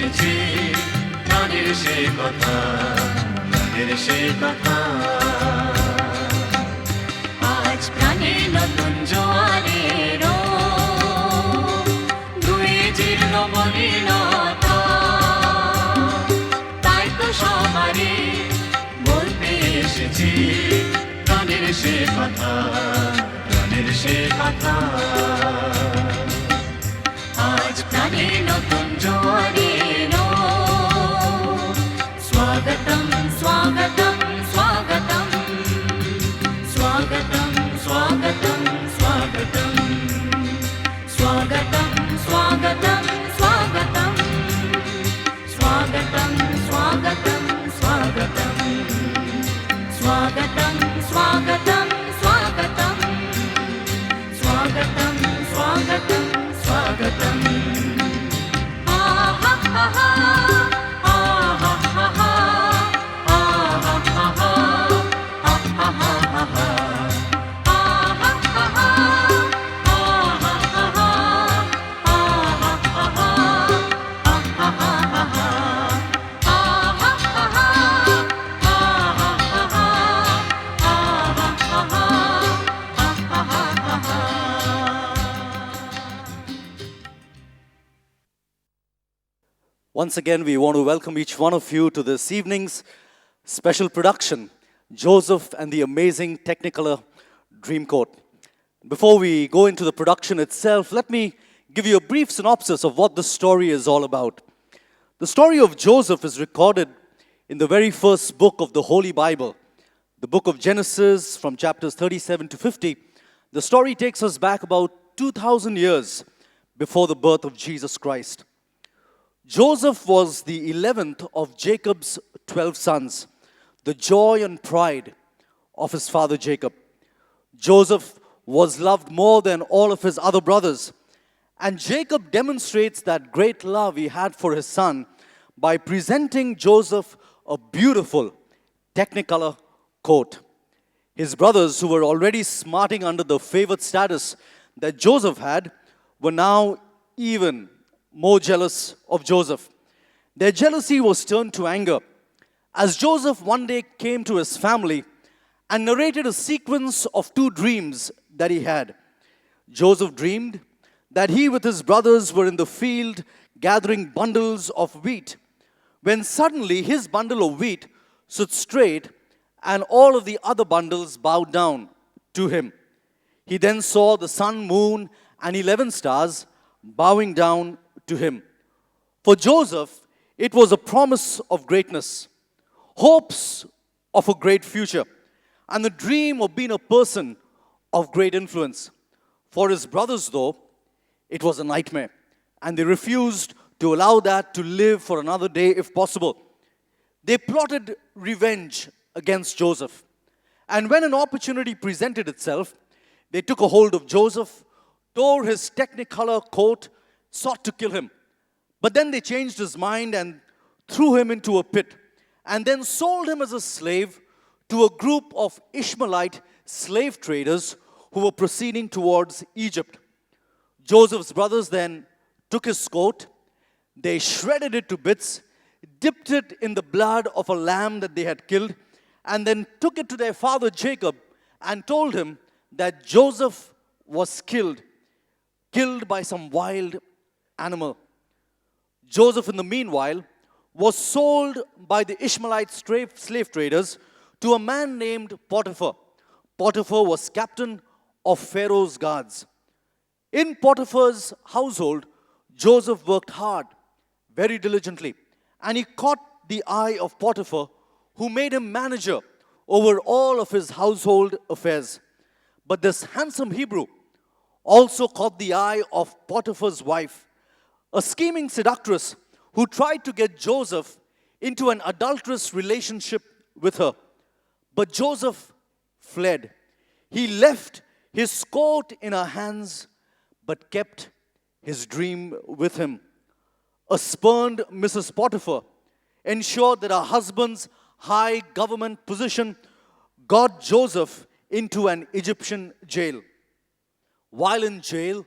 এসেছি, প্রাণের সে কথা, প্রাণের সে কথা। আজ প্রাণে নতুন জোয়ারের ধুয়ে জীর্ণ মলিনতা, তাই তো সবারই বলতে এসেছি, প্রাণের সে কথা, প্রাণের সে কথা। আজ প্রাণে নতুন জোয়ারের স্বাগতম স্বাগতম স্বাগতম স্বাগতম স্বাগতম স্বাগতম স্বাগতম স্বাগতম স্বাগতম স্বাগতম স্বাগতম স্বাগতম স্বাগতম স্বাগতম স্বাগতম স্বাগতম স্বাগতম স্বাগতম। আহা আহা আহা আহা আহা আহা আহা আহা Once again, we want to welcome each one of you to this evening's special production, Joseph and the Amazing Technicolor Dreamcoat. Before we go into the production itself, let me give you a brief synopsis of what the story is all about. The story of Joseph is recorded in the very first book of the Holy Bible, the book of Genesis, from chapters 37 to 50. The story takes us back about 2,000 years before the birth of Jesus Christ. Joseph was the 11th of Jacob's 12 sons, the joy and pride of his father Jacob. Joseph was loved more than all of his other brothers, and Jacob demonstrates that great love he had for his son by presenting Joseph a beautiful Technicolor coat. His brothers, who were already smarting under the favored status that Joseph had, were now even more jealous of Joseph. Their jealousy was turned to anger as Joseph one day came to his family and narrated a sequence of two dreams that he had. Joseph dreamed that he with his brothers were in the field gathering bundles of wheat, when suddenly his bundle of wheat stood straight and all of the other bundles bowed down to him. He then saw the sun, moon, and 11 stars bowing down to him. For Joseph, it was a promise of greatness, hopes of a great future, and the dream of being a person of great influence. For his brothers, though, it was a nightmare, and they refused to allow that to live for another day if possible. They plotted revenge against Joseph, and when an opportunity presented itself, they took a hold of Joseph, tore his Technicolor coat, sought to kill him. But then they changed his mind and threw him into a pit, and then sold him as a slave to a group of Ishmaelite slave traders who were proceeding towards Egypt. Joseph's brothers then took his coat, they shredded it to bits, dipped it in the blood of a lamb that they had killed, and then took it to their father Jacob and told him that Joseph was killed by some wild animal. Joseph, in the meanwhile, was sold by the Ishmaelite slave traders to a man named Potiphar. Potiphar was captain of Pharaoh's guards. In Potiphar's household, Joseph worked hard, very diligently, and he caught the eye of Potiphar, who made him manager over all of his household affairs. But this handsome Hebrew also caught the eye of Potiphar's wife, a scheming seductress who tried to get Joseph into an adulterous relationship with her. But Joseph fled. He left his coat in her hands, but kept his dream with him. A spurned Mrs. Potiphar ensured that her husband's high government position got Joseph into an Egyptian jail. While in jail,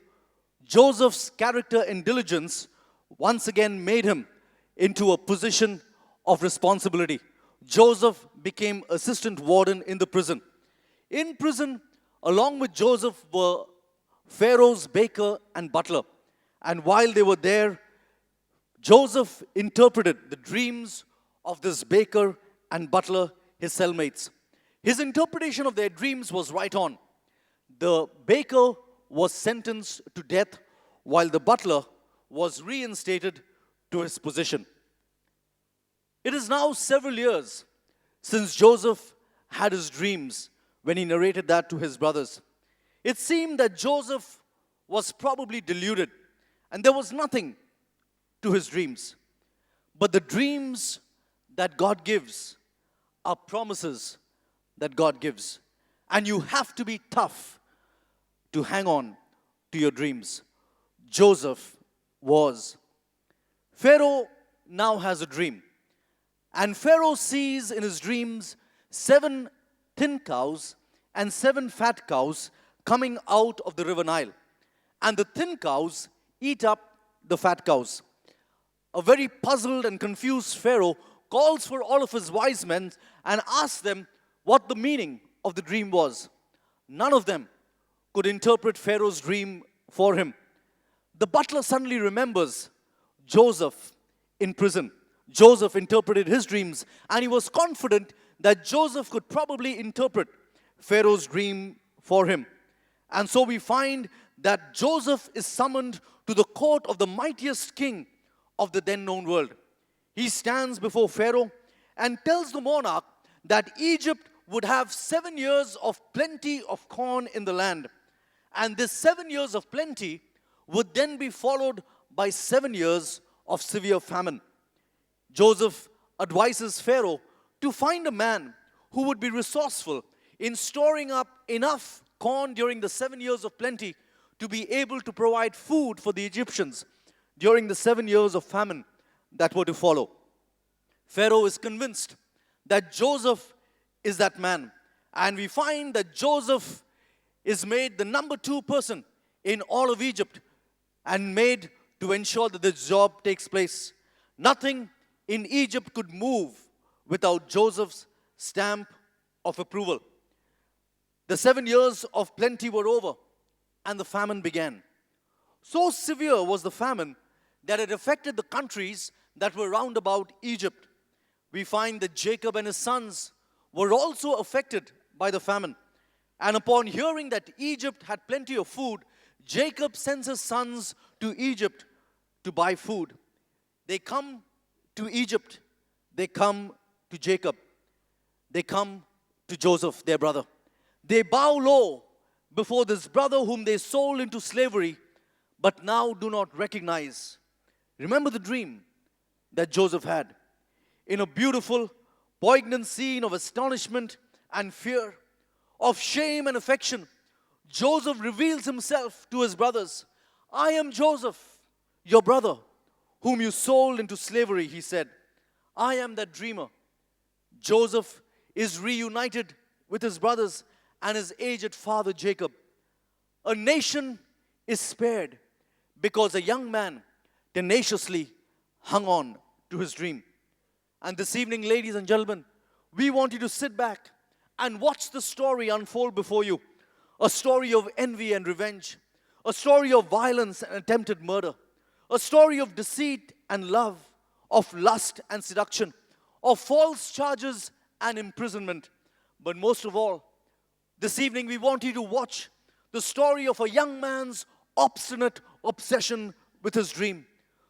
Joseph's character and diligence once again made him into a position of responsibility. Joseph became assistant warden in the prison. In prison, along with Joseph, were Pharaoh's baker and butler. And while they were there, Joseph interpreted the dreams of this baker and butler, his cellmates. His interpretation of their dreams was right on. The baker was sentenced to death, while the butler was reinstated to his position. It is now several years since Joseph had his dreams when he narrated that to his brothers. It seemed that Joseph was probably deluded and there was nothing to his dreams. But the dreams that God gives are promises that God gives. And you have to be tough to hang on to your dreams. Joseph was. Pharaoh now has a dream. And Pharaoh sees in his dreams 7 thin cows and 7 fat cows coming out of the river Nile. And the thin cows eat up the fat cows. A very puzzled and confused Pharaoh calls for all of his wise men and asks them what the meaning of the dream was. None of them could interpret Pharaoh's dream for him. The butler suddenly remembers Joseph in prison. Joseph interpreted his dreams, and he was confident that Joseph could probably interpret Pharaoh's dream for him. And so we find that Joseph is summoned to the court of the mightiest king of the then known world. He stands before Pharaoh and tells the monarch that Egypt would have 7 years of plenty of corn in the land. And this 7 years of plenty would then be followed by 7 years of severe famine. Joseph advises Pharaoh to find a man who would be resourceful in storing up enough corn during the 7 years of plenty to be able to provide food for the Egyptians during the 7 years of famine that were to follow. Pharaoh is convinced that Joseph is that man. And we find that Joseph is made the number 2 person in all of Egypt and made to ensure that this job takes place. Nothing in Egypt could move without Joseph's stamp of approval. The 7 years of plenty were over and the famine began. So severe was the famine that it affected the countries that were round about Egypt. We find that Jacob and his sons were also affected by the famine. And upon hearing that Egypt had plenty of food, Jacob sends his sons to Egypt to buy food. They come to Egypt. They come to Jacob. They come to Joseph, their brother. They bow low before this brother whom they sold into slavery, but now do not recognize. Remember the dream that Joseph had. In a beautiful, poignant scene of astonishment and fear, of shame and affection, Joseph reveals himself to his brothers. I am Joseph, your brother, whom you sold into slavery, he said. I am that dreamer. Joseph is reunited with his brothers and his aged father Jacob. A nation is spared because a young man tenaciously hung on to his dream. And this evening, ladies and gentlemen, we want you to sit back and watch the story unfold before you. A story of envy and revenge. A story of violence and attempted murder. A story of deceit and love, of lust and seduction, of false charges and imprisonment. But most of all, this evening we want you to watch the story of a young man's obstinate obsession with his dream.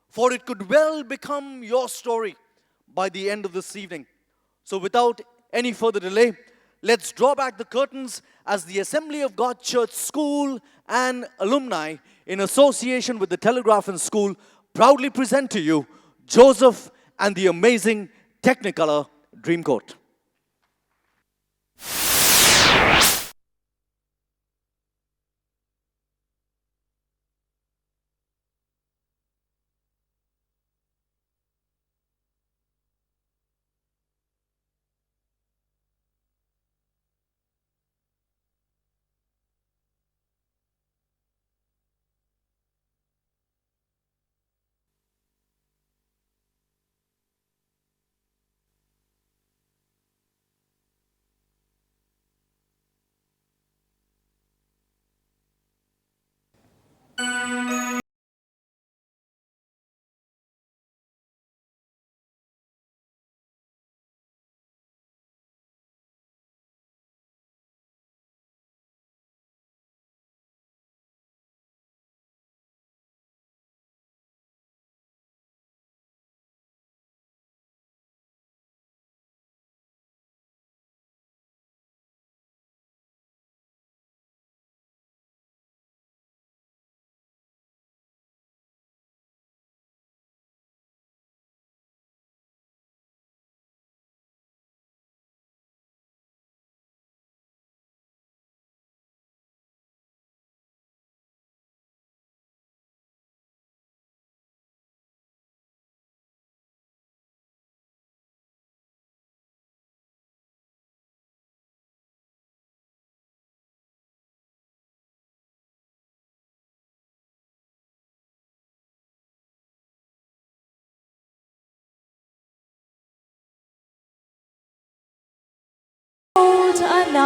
For it could well become your story by the end of this evening. So without any further delay, let's draw back the curtains as the Assembly of God Church School and alumni, in association with the Telegraph and School, proudly present to you Joseph and the amazing Technicolor Dreamcoat.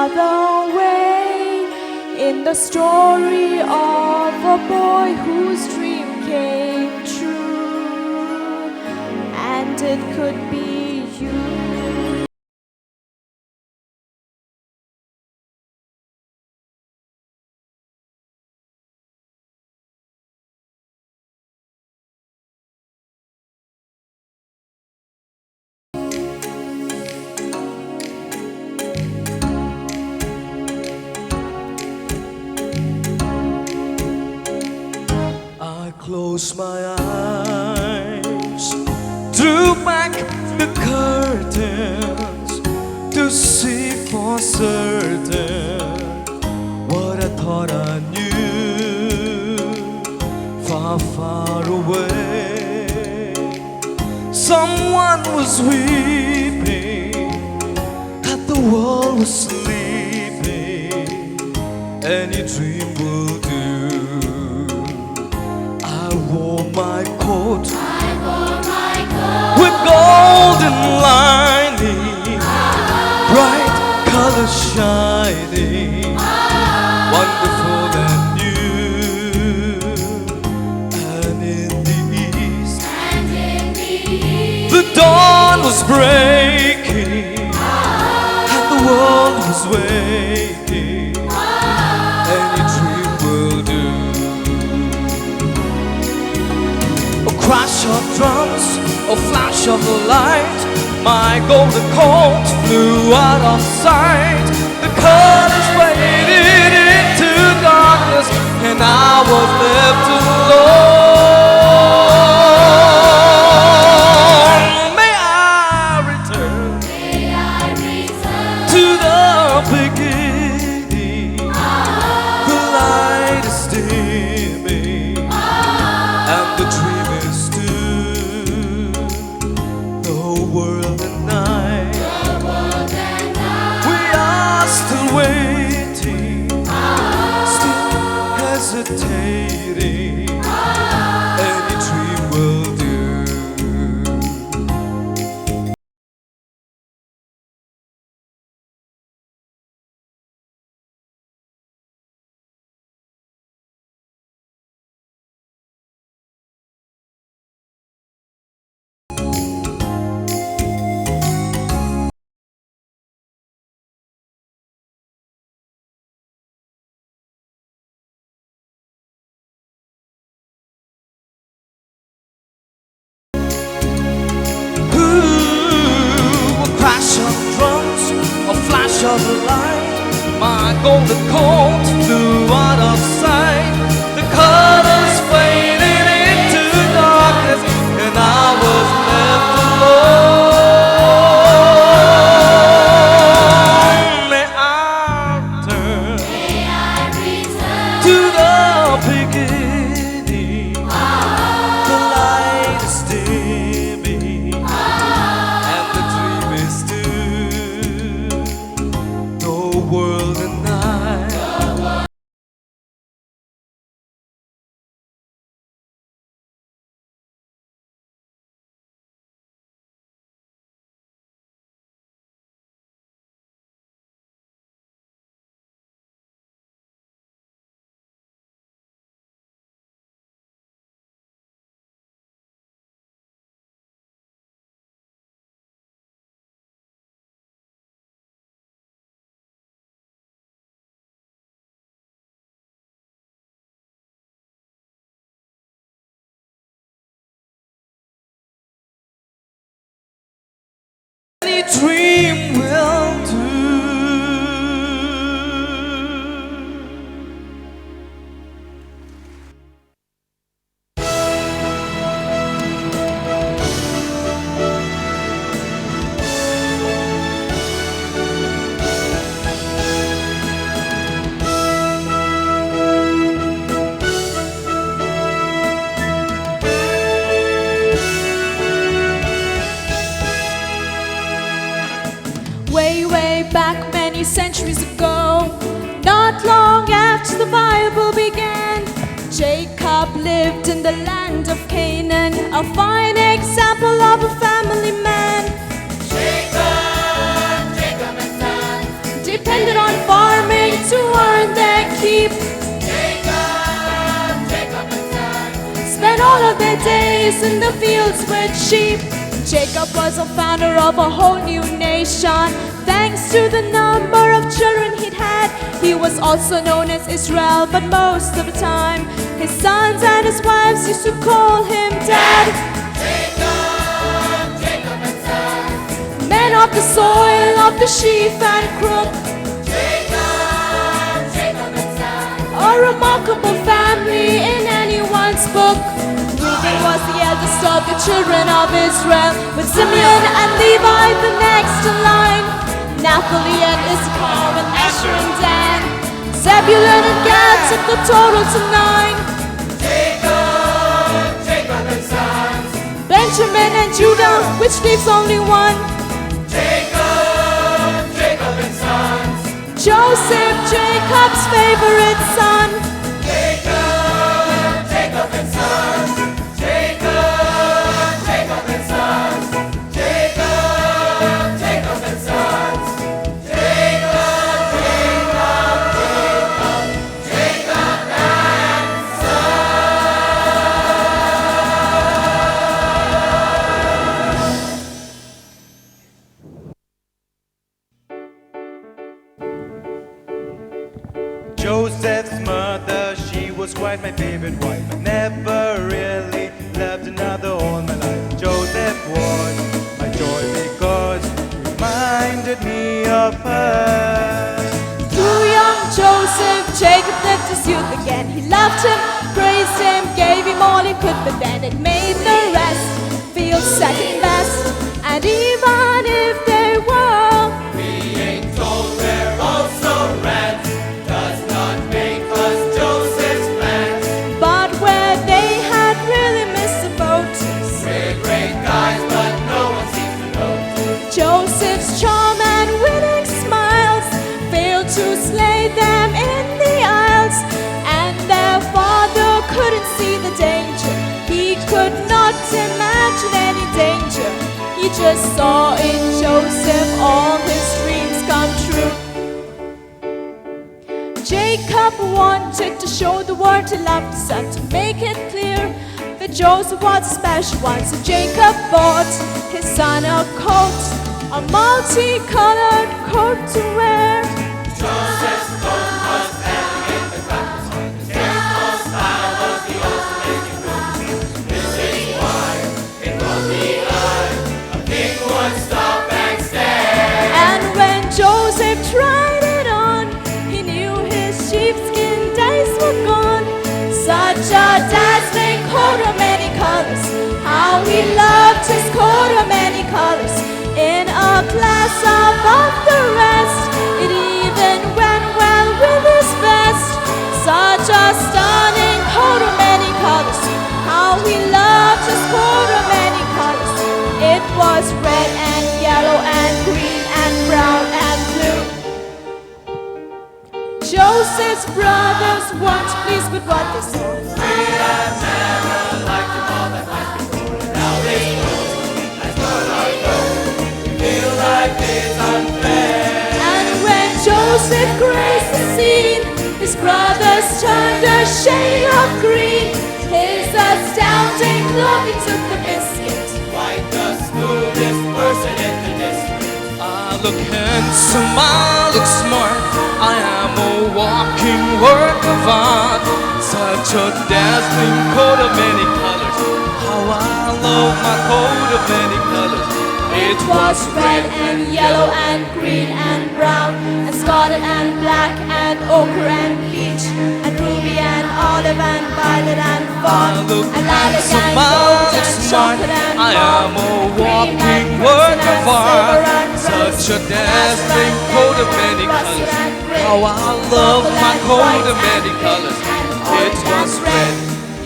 another way in the story of a boy whose dream came true, and it could be you. I close my eyes, drew back the curtains to see for certain what I thought I knew. Far, far away, someone was weeping, that the world was sleeping. Any dream will do. I wore my coat with golden lining, bright colors shining, wonderful and new. And in the east, the dawn was breaking, and the world was waking. Any dream will do. Crash of drums, a flash of light, my golden coat flew out of sight. The colors faded into darkness, and I was left alone. May I return to the beginning. The light is dimming, and the dream is world and night. We are still waiting, still hesitating. Any dream will do. Of light, my golden coat flew out of sight. The colors faded into darkness, and I was left alone. May I return to the beginning. The light is dimming, and the dream is due. World and night. Any dream will do. Way back many centuries ago, not long after the Bible began, Jacob lived in the land of Canaan, a fine example of a family man. Jacob and son depended on spent all of their days in the fields with sheep. Jacob was a founder of a whole new nation. Thanks to the number of children he'd had, he was also known as Israel, but most of the time his sons and his wives used to call him Dad. Jacob, Jacob and sons. Men of the soil, of the sheaf and crook. Jacob, Jacob and sons. A remarkable family in anyone's book. Reuben was the eldest of the children of Israel, with Simeon and Levi the next in line. Naphtali and Issachar and Asher and Dan. Zebulun and Gad took the total to 9. Jacob, Jacob and sons. Benjamin and Judah, which leaves only one. Jacob, Jacob and sons. Joseph, Jacob's favorite son. Jacob, Jacob and sons. Jacob, Jacob and sons. Jacob, Jacob and sons. Jacob, Jacob, Jacob, Jacob and Joseph's mother, she was quite my favorite wife. I never really loved another all my life. Joseph was my joy because he reminded me of her. Through young Joseph, Jacob lived his youth again. He loved him, praised him, gave him all he could, but then it made the rest feel second best. And even if they were, being told we're also rats does not make us Joseph's plans. but where they had really missed the boat, We're great guys, but no one seems to know. Joseph's charm and winning smiles failed to slay them in the aisles, and their father couldn't see the danger. He could not imagine any danger. He just saw in Joseph all his dreams come true. Jacob wanted to show the world he loved his son, to make it clear that Joseph was a special one. So Jacob bought his son a coat, a multicolored coat to wear. Joseph's coat was elegant and practiced. His careful style was the ultimate improvement. This is why it caught the eye. A king would stop and stare. And when Joseph tried it on, he knew his sheepskin days were gone. Such a dazzling coat of many colors, how he loved his coat of many colors. In a class above the rest, it even went well with his vest. Such a stunning coat of many colors, how he loved his coat of many colors. It was red and yellow and green and brown and blue. Joseph's brothers weren't pleased with what they saw. We have never liked him all that much before. Now this proves has got our goal. We feel life is unfair. And when Joseph graced the scene, his brothers turned a shade of green. His astounding look, he took the biscuit. Quite the smoothest person in the district. I look handsome, I look smart. I am a walking work of art. Such a dazzling coat of many colors. How I love my coat of many colors. It was red and yellow and green and brown and scarlet and black and ochre and peach and ruby and olive and violet and fawn and lilac and gold and chocolate and I am a walking work of art. Such a dazzling coat of many colors. How I love my coat of many colors. It was red,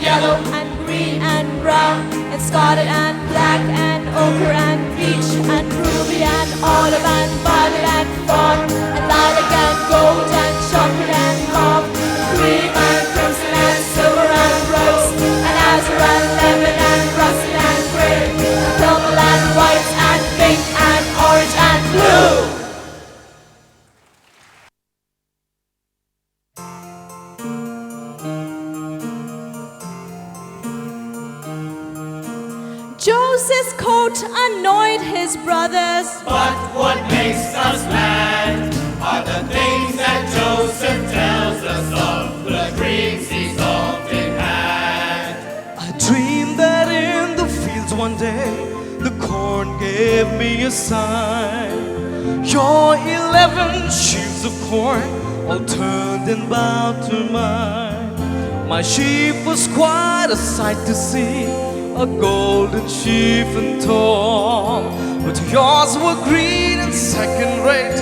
yellow and green and brown and scarlet and black and ochre and peach and ruby and olive and violet and fawn and lilac and gold and chocolate and mauve, cream and crimson and silver and rose and azure and lemon and russet and gray and purple and white and pink and orange and blue. annoyed his brothers. But what makes us mad are the things that Joseph tells us of, the dreams he's often had. I dreamed that in the fields one day the corn gave me a sign. Your 11 sheaves of corn all turned and bowed to mine. My sheaf was quite a sight to see, a golden sheaf and tall, but yours were green and second rate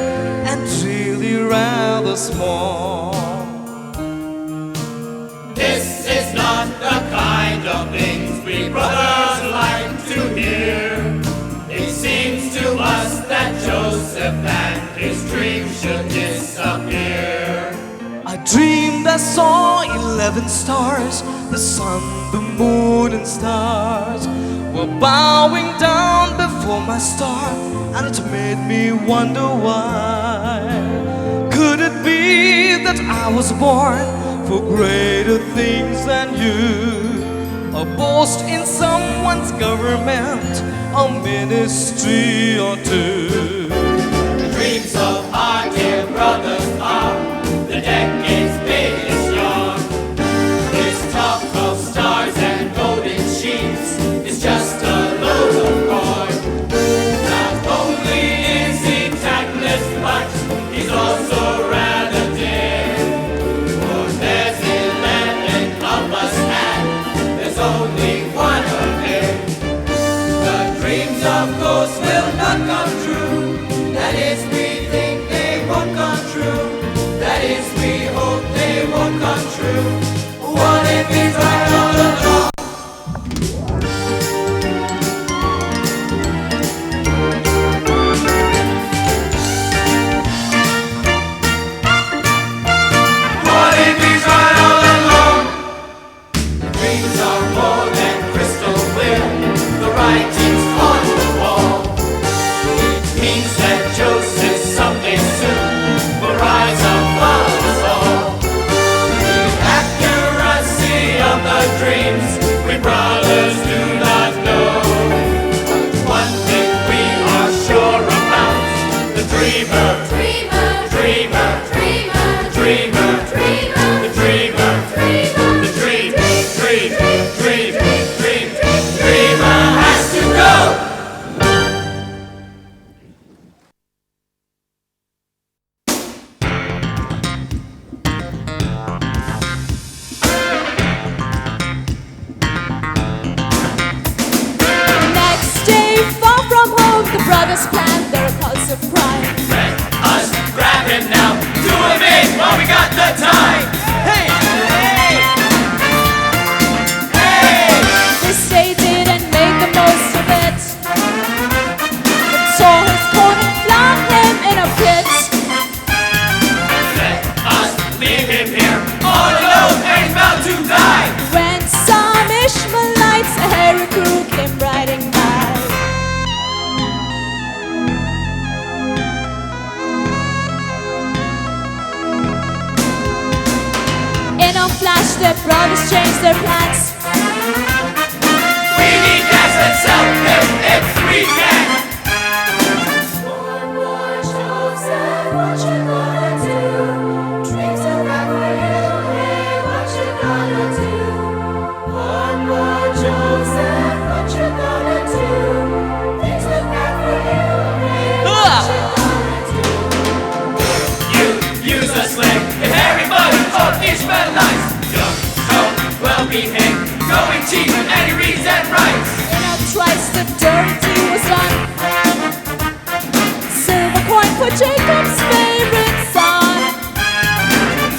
and really rather small. This is not the kind of things we brothers like to hear. It seems to us that Joseph and his dreams should disappear. I dreamed I saw 11 stars, the sun, the moon and stars were bowing down before my star, and it made me wonder why. Could it be that I was born for greater things than you? A boast in someone's government, a ministry or two. The dreams of our dear brothers are the decade's biggest yarn. This talk of stars and golden sheets is just a load of corn. Not only is he tactless, but he's also rather dead. For there's 11 of us and there's only one of them. The dreams of ghosts will not come true. That is, we think they won't come true. That is, we hope they won't come true. What if it's right all along? What if it's right all along? The dreams are more than crystal clear. The writing's on the wall. It means that Joseph someday soon will rise above us all. The accuracy of the dreams we brothers do not know. But one thing we are sure about: the dreamer, dreamer, dreamer, dreamer, dreamer, dreamer, the dreamer, dreamer, the dream, dream, dream, dream, dreamer has to go. Next day, far from home, the brothers planned their impulsive crime. Let us grab him now, do him in while we got the time. Hey, hey, hey. They stayed in and made the most of it. But saw his corn and flung him in a pit. Let us leave him here all alone and he's about to die. When some Ishmaelites, a hairy crew, came riding by. In a flash, their brothers changed their plans. We need gas and sell him if we can. One more Joseph, what you gonna do? Dreams are right for you, hey, what you gonna do? One more Joseph, what you gonna do? Things look right for you, hey, what you gonna do? You use a sling and everybody of Ishmaelites. Young, strong, well behaved, going cheap and he reads and writes. In a trice, the dirty was done. Silver coin for Jacob's favorite son.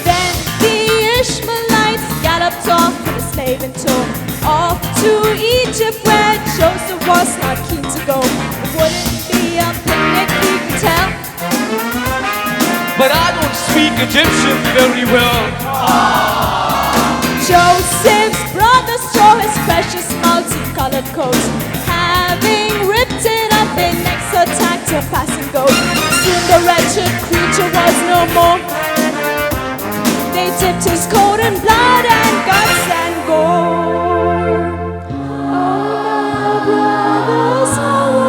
Then the Ishmaelites galloped off with a slave in tow, off to Egypt where Joseph was not keen to go. It wouldn't be a picnic, he could tell. But I don't speak Egyptian very well. Joseph's brothers tore his precious multicolored coat. Having ripped it up, they next attacked a passing goat. Soon the wretched creature was no more. They dipped his coat in blood and guts and gore. Oh, brothers, how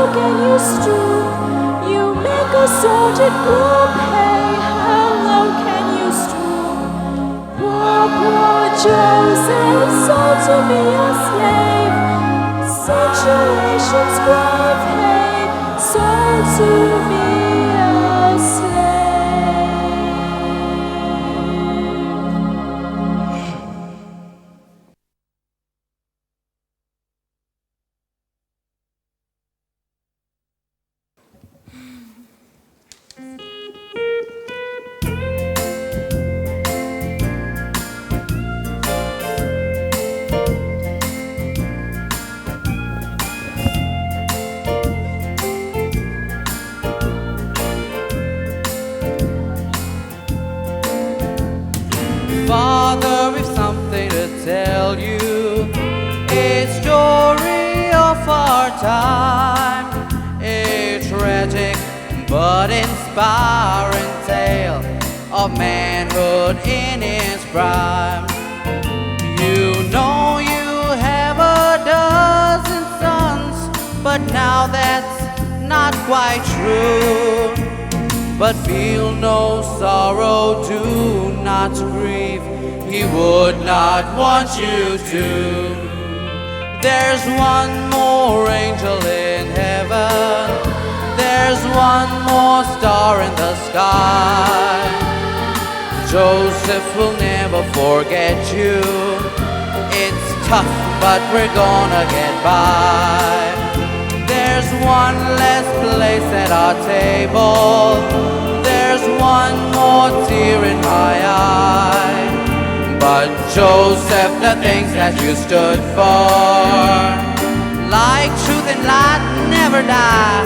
sordid gloom, hey, how low can you stoop? Poor, poor Joseph, sold to be a slave. Situation's grave, hey, sold to be a slave. Father, we've something to tell you. A story of our time. A tragic but inspiring tale of manhood in its prime. You know you have a dozen sons, but now that's not quite true. But feel no sorrow, do not grieve, he would not want you to. There's one more angel in heaven, there's one more star in the sky. Joseph will never forget you. It's tough, but we're gonna get by. There's one less place at our table, there's one more tear in my eye. But Joseph, the things that you stood for, like truth and light, never die.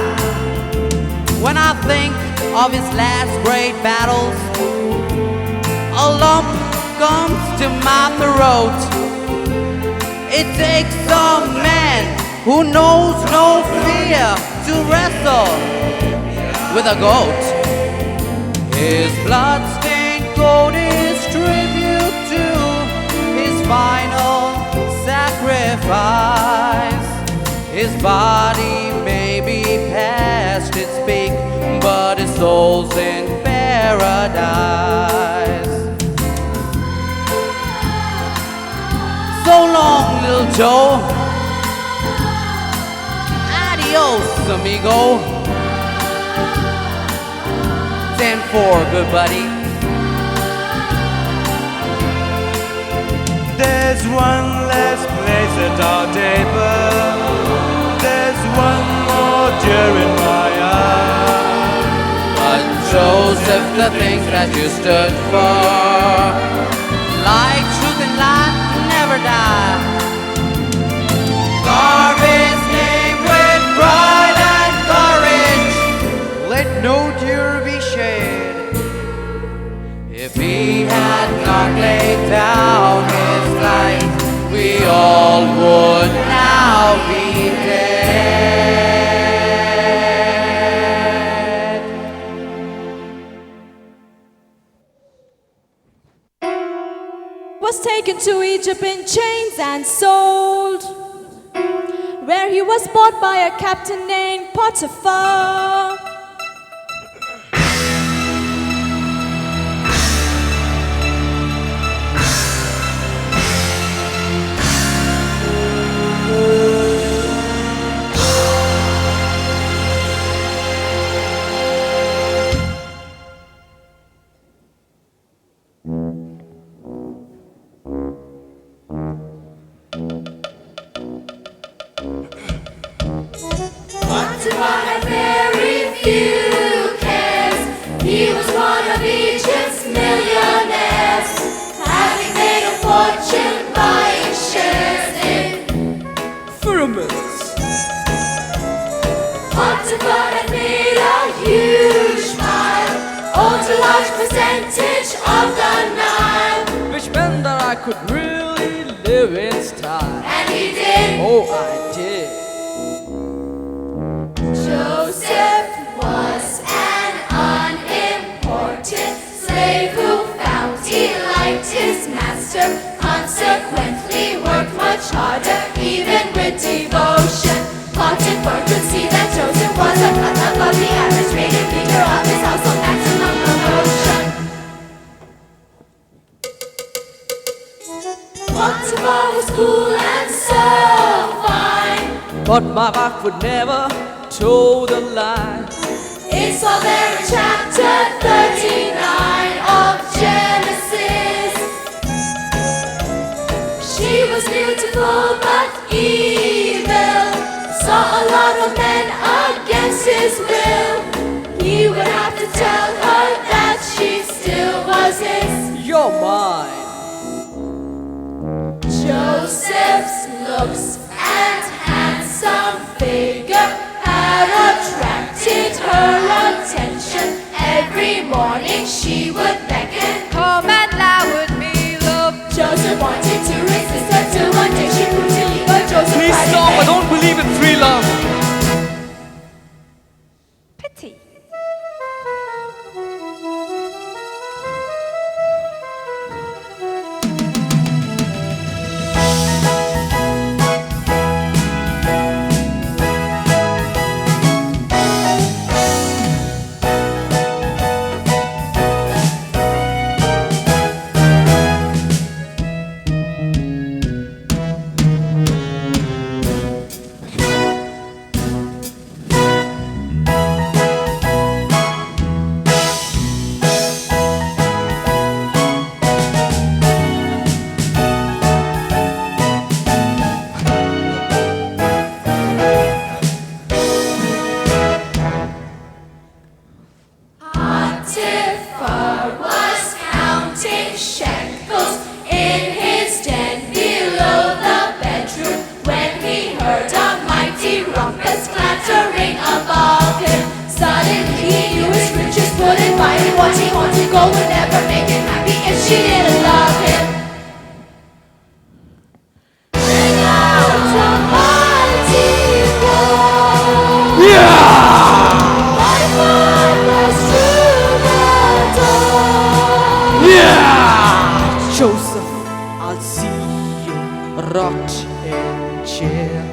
When I think of his last great battles, a lump comes to my throat. It takes a man who knows no fear to wrestle with a goat. His blood-stained coat is tribute to his final sacrifice. His body may be past its peak, but his soul's in paradise. So long, little Joe. Adios, amigo. 10-4, good buddy. There's one less place at our table, there's one more tear in my eye. But Joseph, the things that you stood for, like truth and light, never die. Carve his name with pride and courage, let no tear be shed. If he had not laid down his life, we all would now be dead. Was taken to Egypt in chains and sold, where he was bought by a captain named Potiphar. Potiphar had very few cares. He was one of Egypt's millionaires, having made a fortune buying shares in Pyramids. Potiphar had made a huge pile, owned a large percentage of the Nile, Which meant that I could really live in style. and he did. Oh, I did. Joseph was an unimportant slave who found he liked his master, consequently worked much harder, even with devotion. Potiphar could see that Joseph was a cut above the average rated figure of but my wife would never told a lie. It's all there in chapter 39 of Genesis. She was beautiful but evil, saw a lot of men against his will. He would have to tell her that she still was his. You're mine. Joseph's looks and handsome figure had attracted her attention. Every morning she would beckon, Come and lie with me, love. Joseph wanted to resist her till one day she proved to leave her. Joseph Please cried in stop, I vain. don't believe in free love. Pity. Potiphar was counting shekels in his den below the bedroom when he heard a mighty rumpus clattering above him. Suddenly he knew his riches wouldn't buy him what he wanted. Gold would never make him happy if she didn't love him. Bring out a mighty war. My father's through the door. Joseph, I'll see you rocked in jail.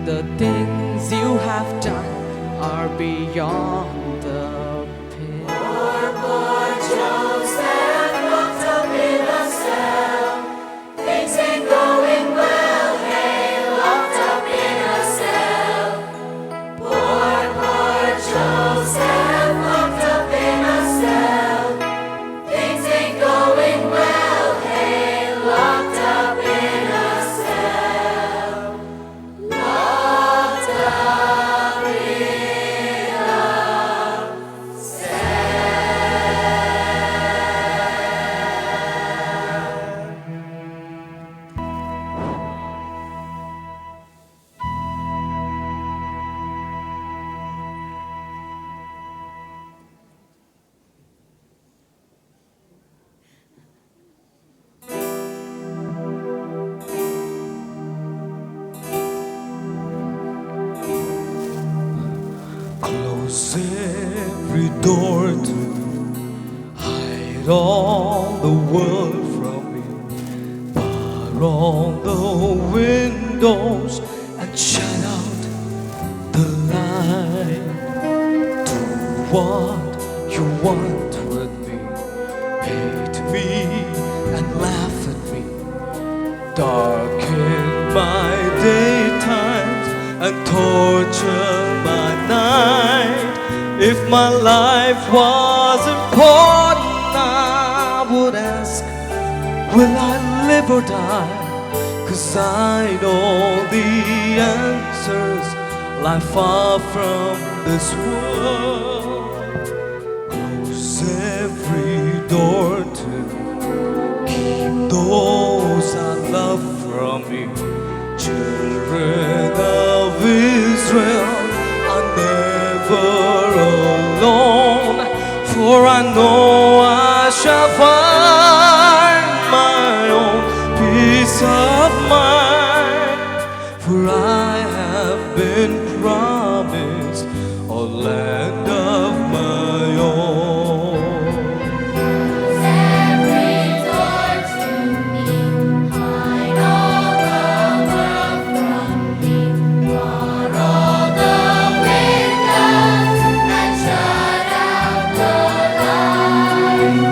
The things you have done are beyond the pale. Poor Joseph locked up in a cell. Things ain't going well, hey, locked up in a cell. Poor Joseph locked up in a cell. Things ain't going well, hey, locked up in a cell. Locked up in a Close every door to hide all the world from me. Bar all the windows and shut out the light. Do what you want with me. Hate me and laugh at me. Darken my daytimes and torture my night. If my life was important, I would ask, will I live or die? 'Cause I know the answers lie far from this world. Close every door to keep those I love from you. Children of Israel are never alone, for I know I shall find my own peace of mind. For I have been promised a land of my own. every door to me, hide all the world from me, bar all the windows and shut out the light.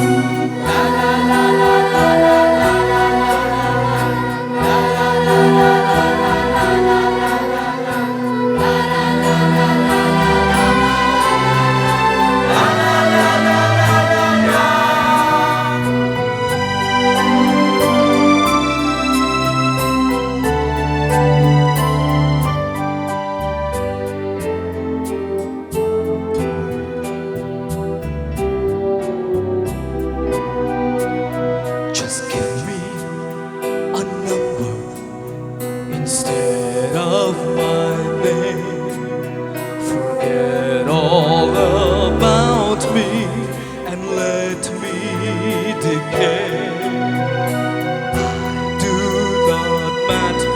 Forget all about me and let me decay. Do not matter,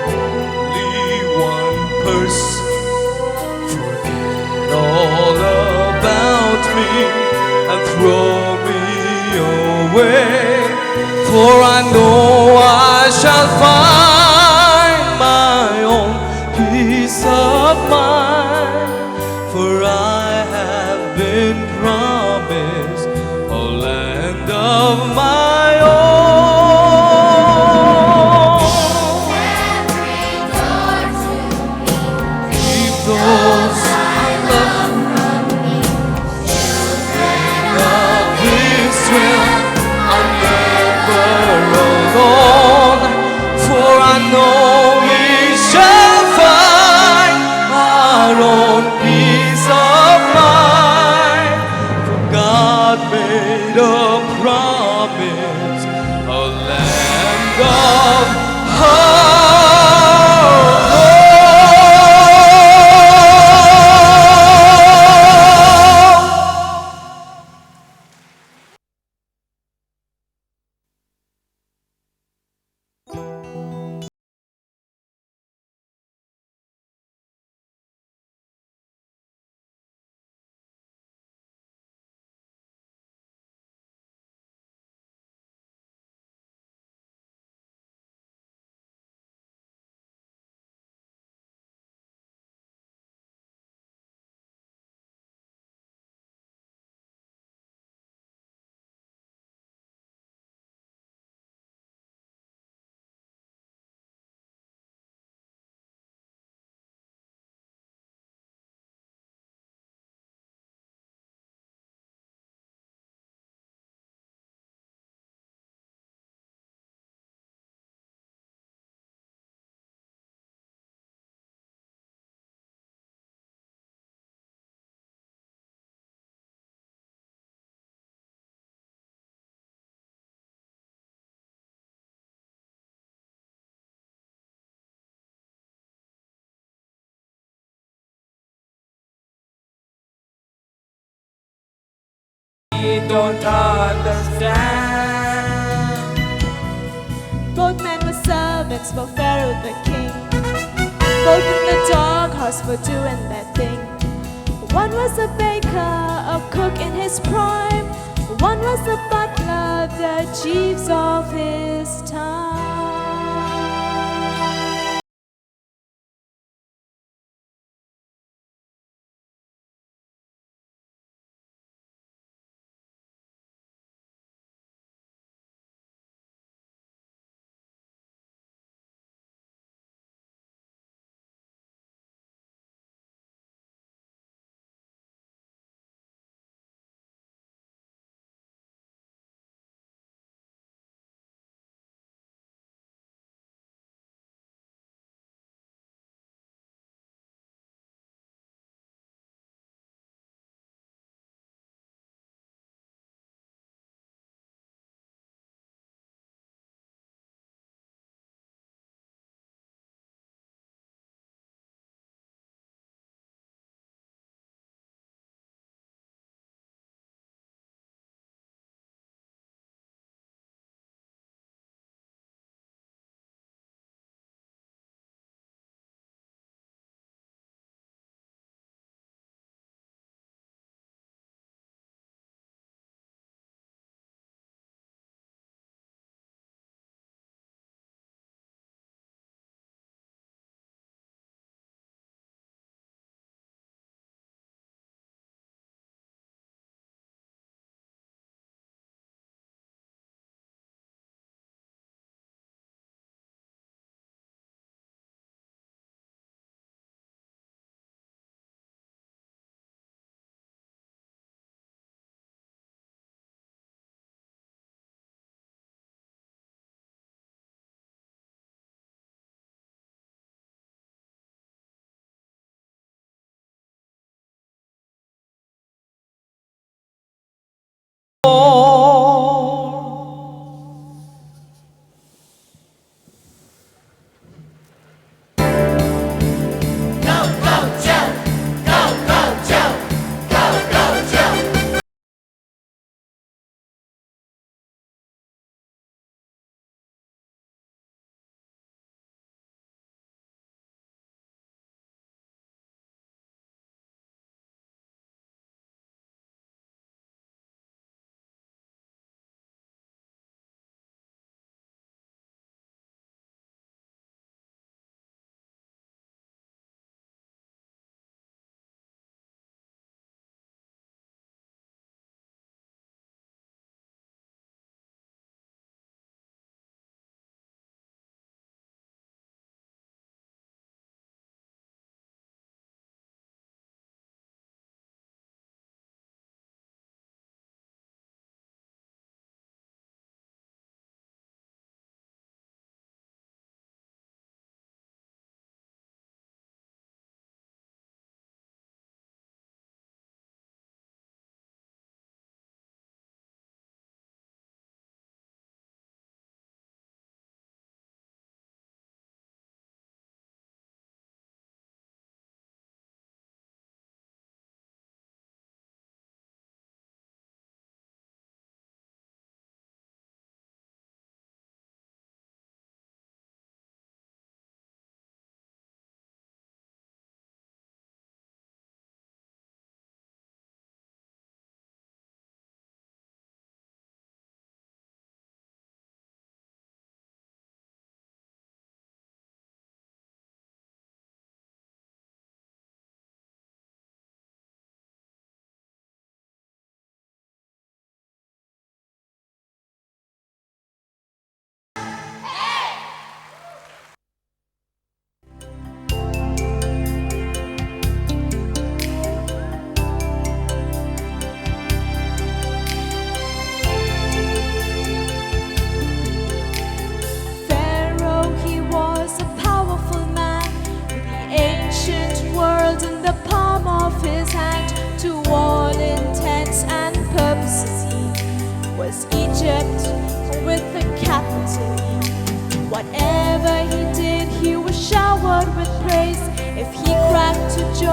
only one person. Forget all about me and throw me away. For I know I shall find my own peace of mind. For I have been promised a land of my own. Every door to Keep those I love of Israel. I'm never alone, for I know we shall find our own peace of mind. For God made a promise, a land of don't understand. Both men were servants for Pharaoh the king. Both in the doghouse for doing their thing. One was a baker, a cook in his prime. One was a butler, the chiefs of his time.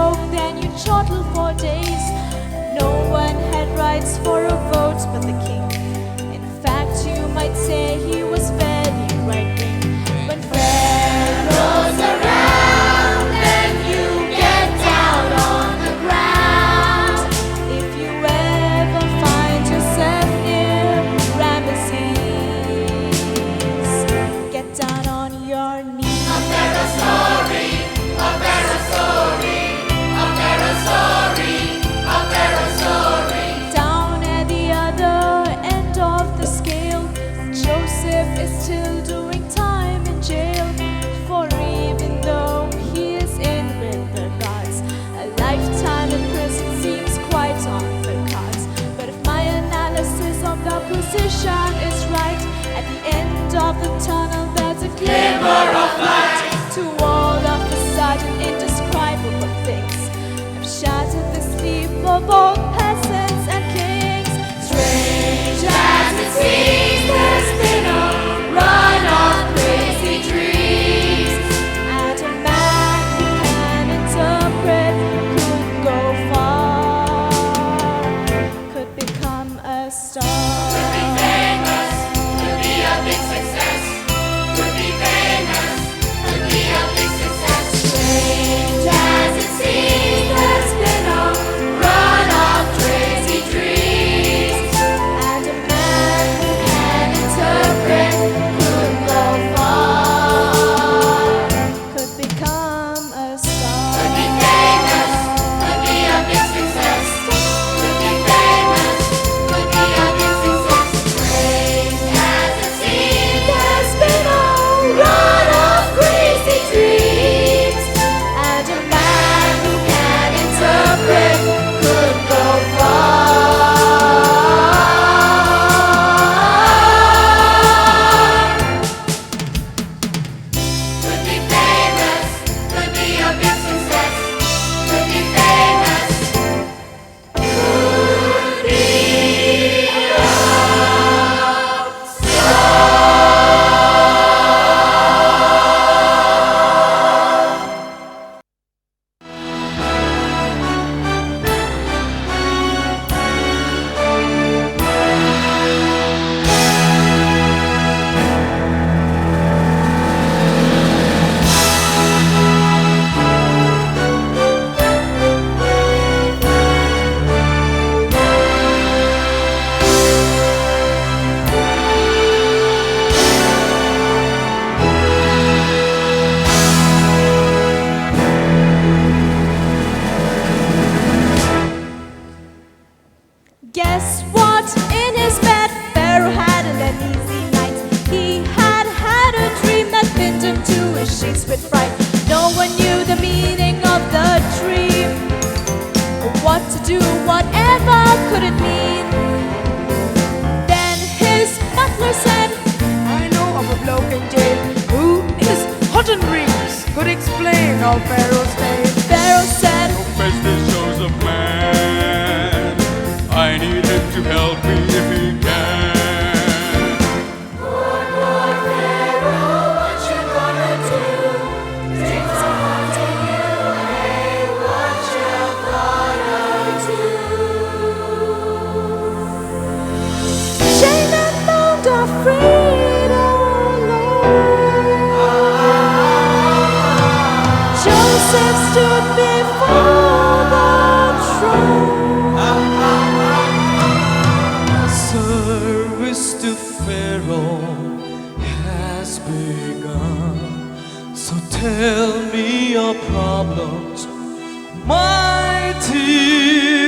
spoke, then you chortled for days. No one had rights for a vote but the king. In fact, you might say he was fairly right-wing. When Pharaoh's around, then you get down on the ground. If you ever find yourself near Ramesses, get down on your knees. A Pharaoh story, a Pharaoh story, a Pharaoh story, a Pharaoh story. Down at the other end of the scale, Joseph is still doing time in jail. For even though he is in with the gods, a lifetime in prison seems quite on the cards. But if my analysis of the position is right, at the end of the tunnel there's a glimmer of light. To all of a sudden indescribable things have shattered the sleep of all peasants and kings. Strange as it seems, there's been a run of crazy dreams, and a man who can interpret could go far, could become a star. Could be famous, could be a big success. Could be famous, could be a big success. Strange as it seems, there's been a run of crazy dreams, and a man who can interpret could go far, could become a star. Could be famous, could be a big success. Could be famous, could be a big success. Strange as it seems, There's been a run of crazy dreams, and a man who can interpret could go far. could be famous, could be a big success. Could be famous, could be Guess what? In his bed, Pharaoh had an uneasy night. He had had a dream that pinned him to his sheets with fright. No one knew the meaning of the dream, or what to do, whatever could it mean. Then his butler said, I know of a bloke in jail who is hot and dreams could explain how Pharaoh's day. Pharaoh said, Business shows of man. I need him to help me if he can. Poor Pharaoh, what you gonna do? Dreams are haunting you, hey, what you gonna do? chained and bound are freedom, Lord. Joseph stood before the throne. Service to Pharaoh has begun. So tell me your problems, mighty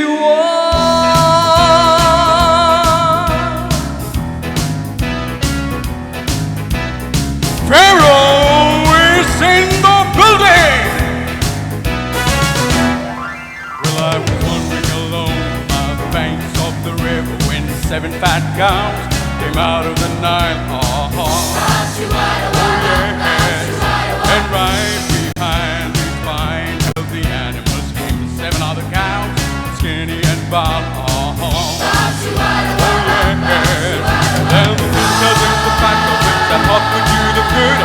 one. Pharaoh is in the building! Well, I was wandering alone by the banks of the river when 7 fat cows came out of the Nile. And right behind these fine healthy animals came 7 other cows, skinny and bald. Then the 2 cousins, the fat which I thought would do the good.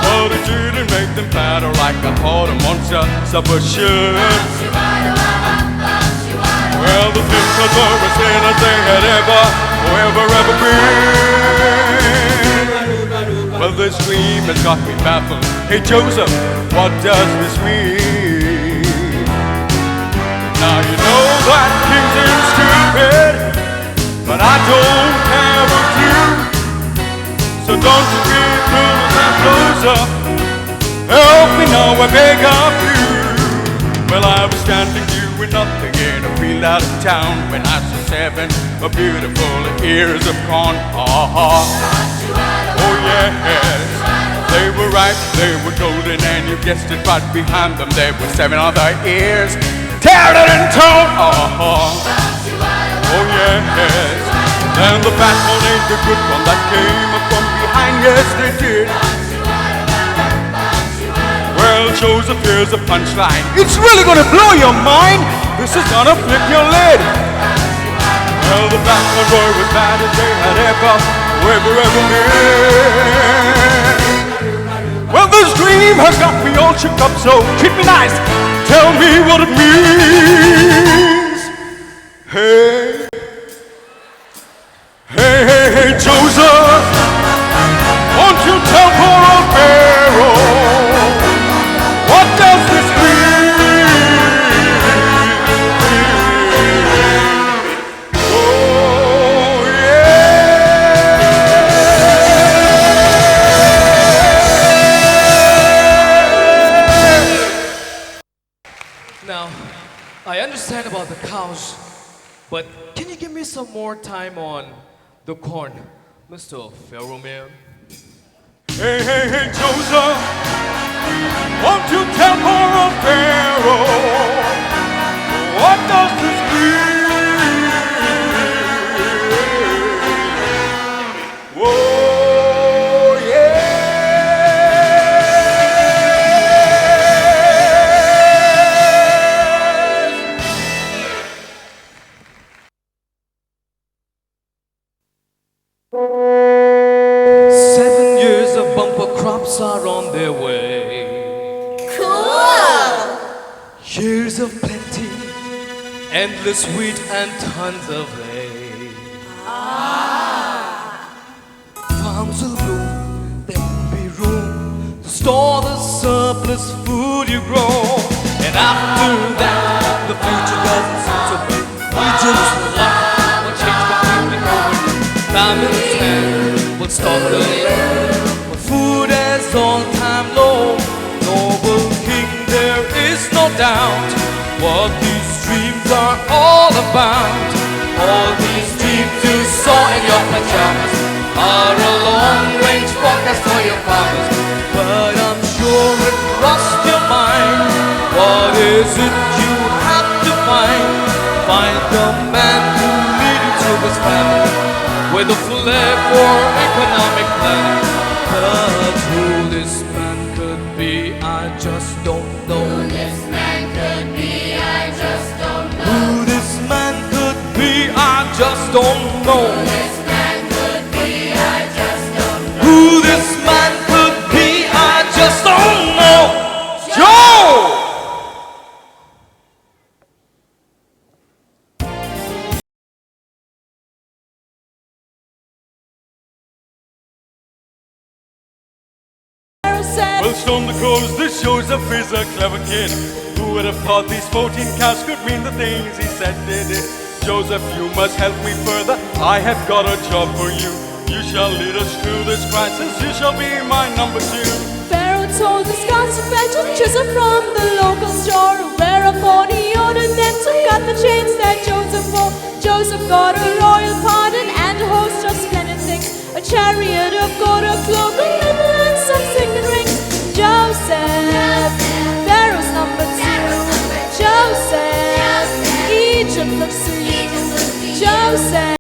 But it didn't make them fat. shadow like a horror monster, suffer should. Well, the pictures were as thin as they had ever been. Well, this dream has got me baffled. Hey Joseph, what does this mean? Now you know that kings ain't stupid, but I don't have a clue. So don't you be pulling that closer. Help me now, I beg of you. Well, I was standing doing nothing in a field out of town when I saw 7 beautiful ears of corn. Oh yes, they were ripe, they were golden, and you guessed it, right behind them there were 7 other ears, tattered and torn. Oh yes, and the fat one ain't the good one that came up from behind. Yes, they did. Well, Joseph, here's a punchline. It's really gonna blow your mind. This is gonna flip your lid. Well, the fat one boy was bad as they had ever been. Well, this dream has got me all shook up, so treat me nice. Tell me what it means. Hey, hey, Joseph, won't you tell poor old Pharaoh, what does this mean? Oh, yeah. Now, I understand about the cows, but can you give me some more time on the corn, Mr. Pharaoh man? Hey, Joseph, won't you tell poor old Pharaoh, what does this mean? Whoa, yeah. Seven years of bumper crops are on their way. Cool! Years of plenty, endless wheat and tons of hay. Farms will bloom, there will be room to store the surplus food you grow. And after that, the future doesn't seem so big. We just rely on change completely over. Famine's hand will stop the land. But food is all time low. Noble king, there is no doubt what these dreams are all about. All these dreams you saw in your pajamas are a long-range forecast for your farmers. But I'm sure it crossed your mind. What is it you have to find? Find the man who lead you to this family with a flair for economic planning. But who this man could be, I just don't know. Who this man could be, I just don't know. Who this man could be, I just don't know. Who this man could be, I just don't know. Who this man could be, I just don't know. Joe! Pharaoh said, Well, stone the crows, this Joseph is a clever kid. Who would have thought these 14 cows could mean the things he said they did? Joseph, you must help me further. I have got a job for you. You shall lead us through this crisis. You shall be my number 2. Pharaoh told the scouts to fetch a chisel from the local store, whereupon he ordered them to cut the chains that Joseph wore. Joseph got a royal pardon and a host of splendid things, a chariot of gold, a cloak, a little and some signet rings. Joseph, Pharaoh's number 2. Joseph, Egypt looks to you. Joseph.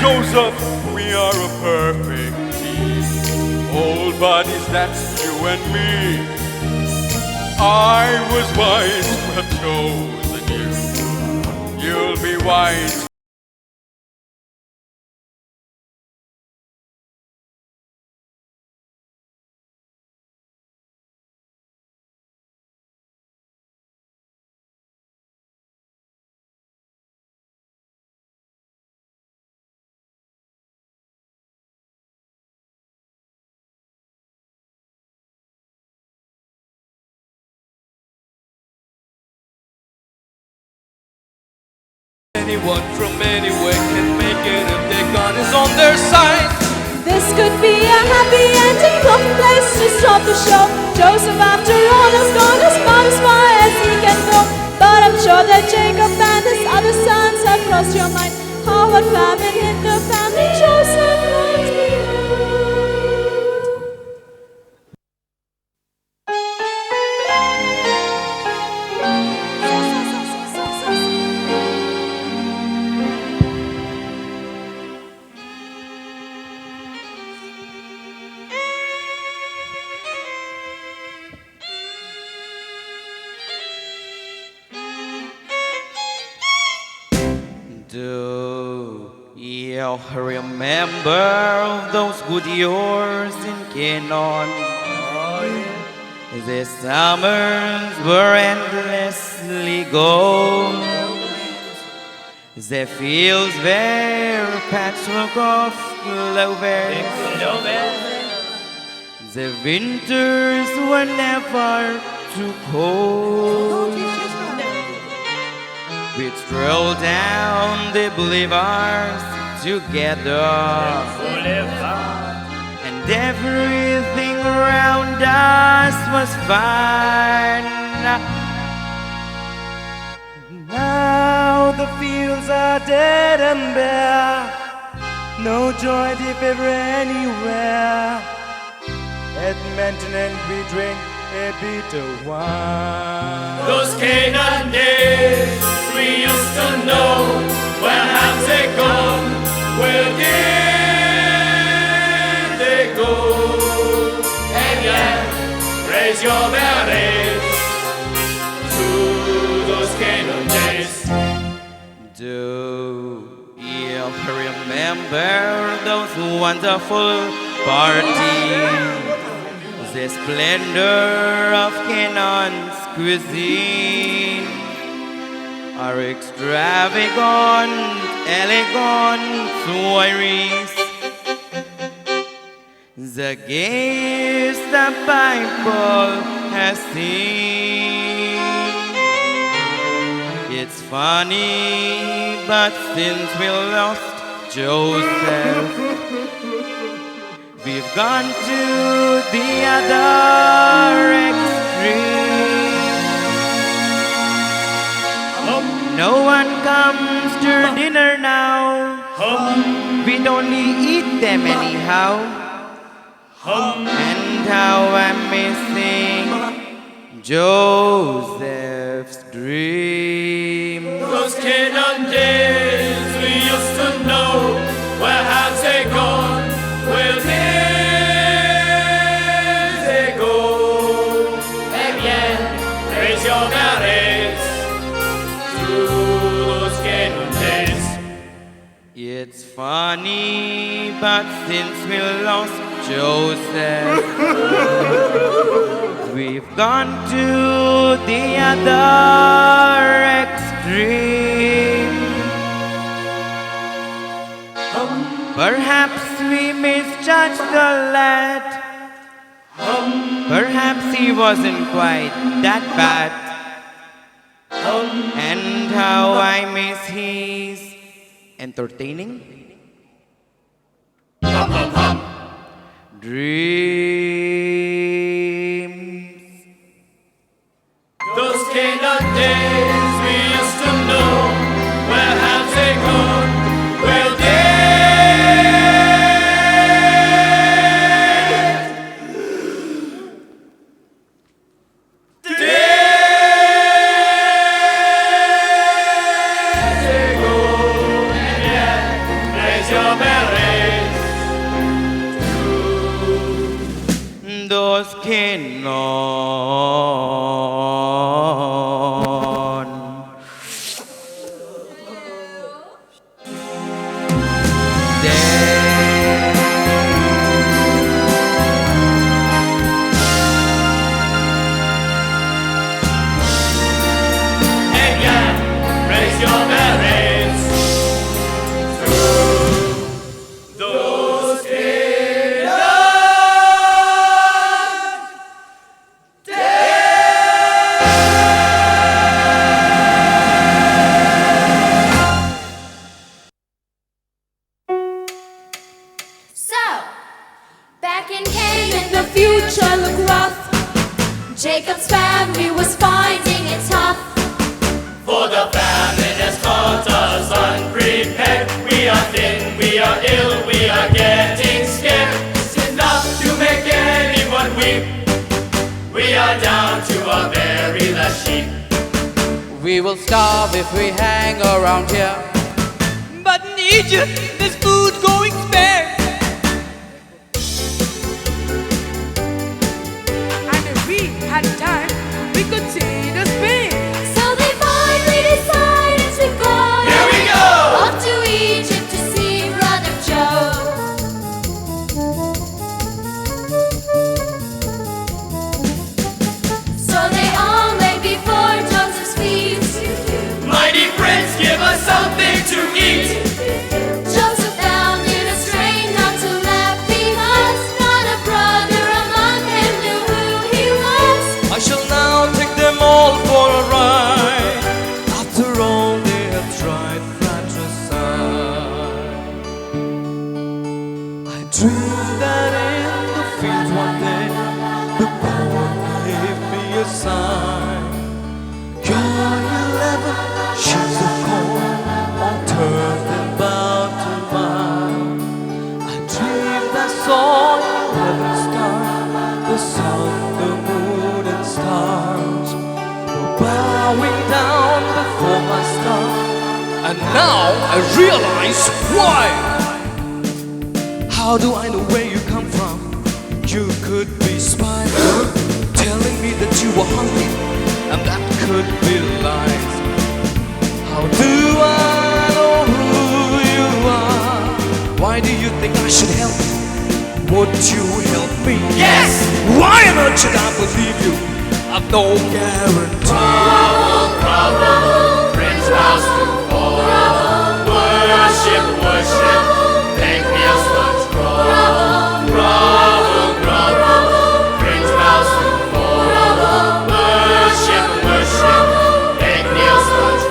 Joseph, we are a perfect team. Old buddies, that's you and me. I was wise to have chosen you. You'll be wise. Anyone from anywhere can make it if their God is on their side. This could be a happy ending, perfect place to stop the show. Joseph, after all, has gone as far as he can go. But I'm sure that Jacob and his other sons have crossed your mind. How what famine hit the family, Joseph loves the earth. Do you remember those good years in Canaan? The summers were endlessly gold. The fields were patchwork of clover. The winters were never too cold. We strolled down the boulevards together, and everything around us was fine. Now the fields are dead and bare, no joy deep ever anywhere. At Manton we drink a bitter wine. Those Canaan days we used to know, where have they gone? Where did they go? And yet, raise your berets to those Canaan days. Do you remember those wonderful parties? The splendor of Canaan's cuisine, our extravagant, elegant soirees, the gifts the Bible has seen. It's funny, but since we lost Joseph, we've gone to the other extreme. No one comes to dinner now. We'd only eat them anyhow. And how I'm missing Joseph's dream. Those Canaan days we used to know, where have they gone? Where did they go? Eh bien, raise your berets to those Canaan days. It's funny, but since we lost Joseph, we've gone to the other extreme. Perhaps we misjudged the lad. Perhaps he wasn't quite that bad. And how I miss his entertaining dreams. Those Canaan days we used to know, where have they gone? Where did they go? And yet, raise your walking on. And yeah, raise your berets through those hidden So, back in Canaan, The future looked rough. Jacob's family was finding it tough. For the famine has caught us unprepared. We are thin, we are ill, we are getting scared. It's enough to make anyone weep. We are down to our very last sheep. We will starve if we hang around here. But in Egypt, there's food going spare. And if we had time, we could see the Spain. so they finally decided to go. Here we go! Off to Egypt to see Brother Joe. So they all lay before Joseph's feet. Mighty prince, give us something to eat. Joseph found it a strain not to laugh, because not a brother among them knew who he was. I shall now take them all for a ride. After all they have tried fratricide. I dreamed that in the field one day the poet gave me a sign. Your 11 sheaves of corn all turned and bowed to mine. I dreamed I saw 11 stars, the sun, the moon, and stars were bowing down before my star. And now I realize why. How do I know where you come from? You could be spying, telling me that you were hungry, and that could be lies. How do I know who you are? Why do you think I should help? Would you help me? Yes! Why on earth should I believe you? I've no guarantee. Prince bows to fall. Worship, worship, thank me as much grovel, Prince bows to fall. Worship, worship, thank me as much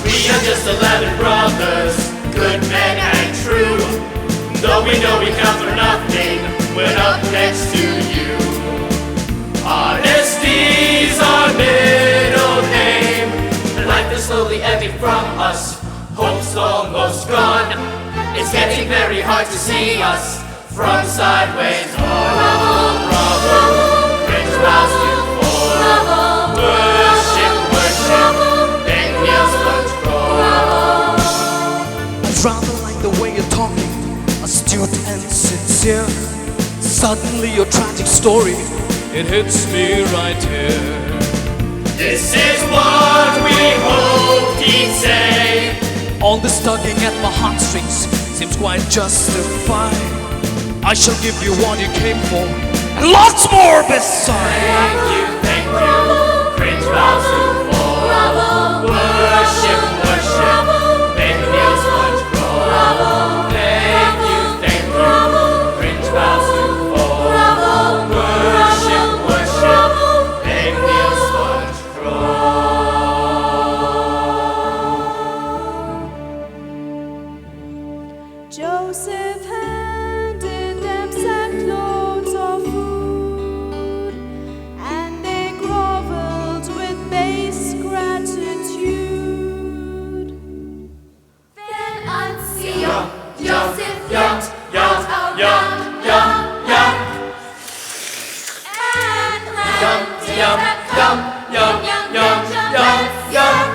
We are just 11 brothers, good men and true. Though we know we count for nothing, we're up next to you. Honesty's our middle name. Life is slowly ebbing from us, hope's almost gone. It's getting very hard to see us from sideways. Bravo, Prince bows to fall. Worship, worship, thank me as much I'd rather like the way you're talking, astute and sincere. Suddenly your tragic story, it hits me right here. This is what we hoped he'd say. All this tugging at my heartstrings seems quite justified. I shall give you what you came for, and lots more beside. Thank you, Prince bows to fall. Worship, worship, make meals much grow. Thank you, Prince bows to fall. Worship, worship, make meals much Joseph handed them sackloads of food, and they groveled with base gratitude. Then unsee Joseph Yum, went yum, out yum, yum, yum. and planted Yum, a yum, yum, yum, yum, yum.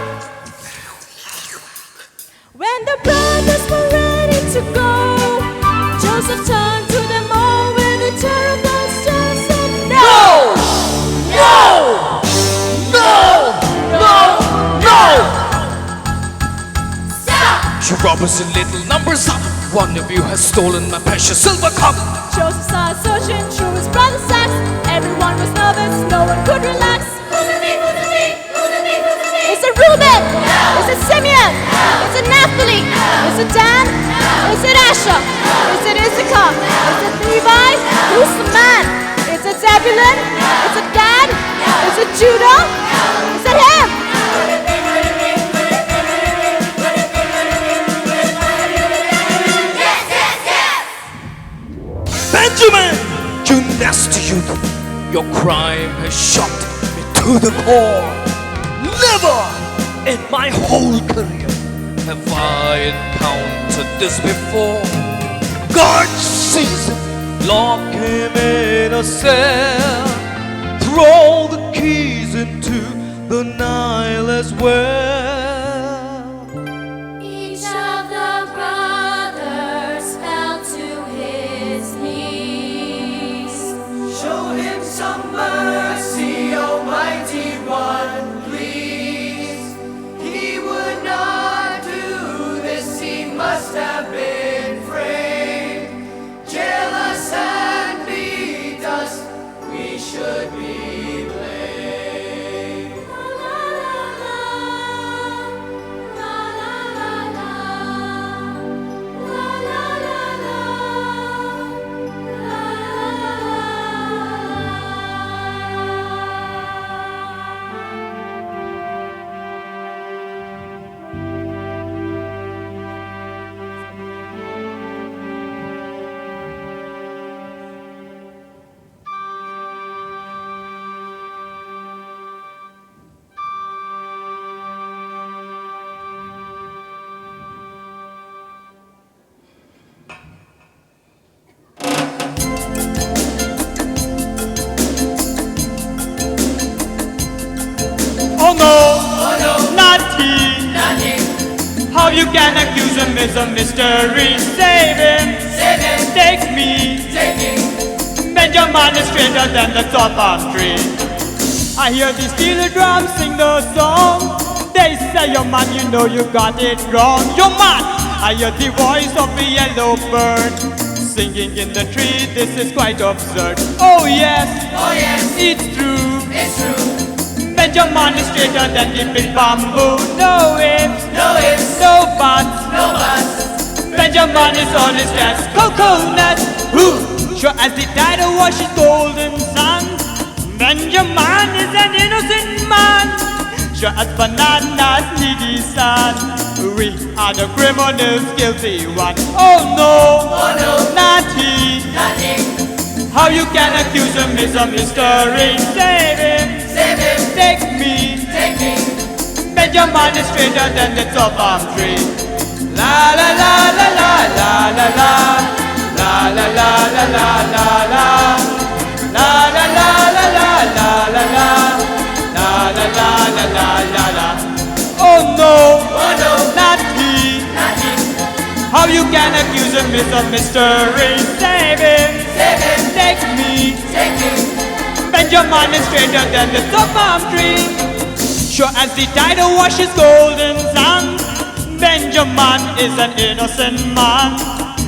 When the brothers were ready to go, Joseph turned to them all with a terrible robbers in little numbers up. One of you has stolen my precious silver cup. Joseph started searching through his brother's sacks. Everyone was nervous, no one could relax. Who's it me? Who's it me? Who's it me? Who's it me? Is it Reuben? No. Is it Simeon? No. Is it Naphtali? No. Is it Dan? No. Is it Asher? No. Is it Issachar? No. Is it Levi? No. Who's the man? Is it Zebulun? No. Is it Gad? No. Is it Judah? No. Is it him? Yes, yes, yes! Benjamin, you nasty youth. Your crime has shocked me to the core. Never in my whole career have I encountered this before. God sees him, lock him in a cell, throw the keys into the Nile as well. Each of the brothers fell to his knees. Show him some mercy, Almighty One, please. He would not do this, he must have been framed. Jealous and beat us, we should be blamed. Oh no, not he. How you can accuse him is a mystery. Save him, take me. Benjamin is straighter than the top palm tree. I hear the steel drums sing the song. They say, yo man, you know you got it wrong. Yo man, I hear the voice of a yellow bird singing in the tree. This is quite absurd. Oh yes, it's true. Benjamin is straighter than the big bamboo. No ifs, no buts. Benjamin is honest as coconut. Sure as the tidal washes golden sun. Benjamin is an innocent man. Sure as bananas needy sun. We are the criminals, guilty one. Oh no, not he. How you can accuse him is a mystery. Save him, take me. Benjamin is straighter than the top palm tree. La la la la la la la la. La la la la la la la. La la la la la la la la. La la la la la la la. Oh no, not he. How you can accuse him is a mystery. Save him, take me. Benjamin is straighter than the top palm tree. Sure as the tidal washes golden sun. Benjamin is an innocent man.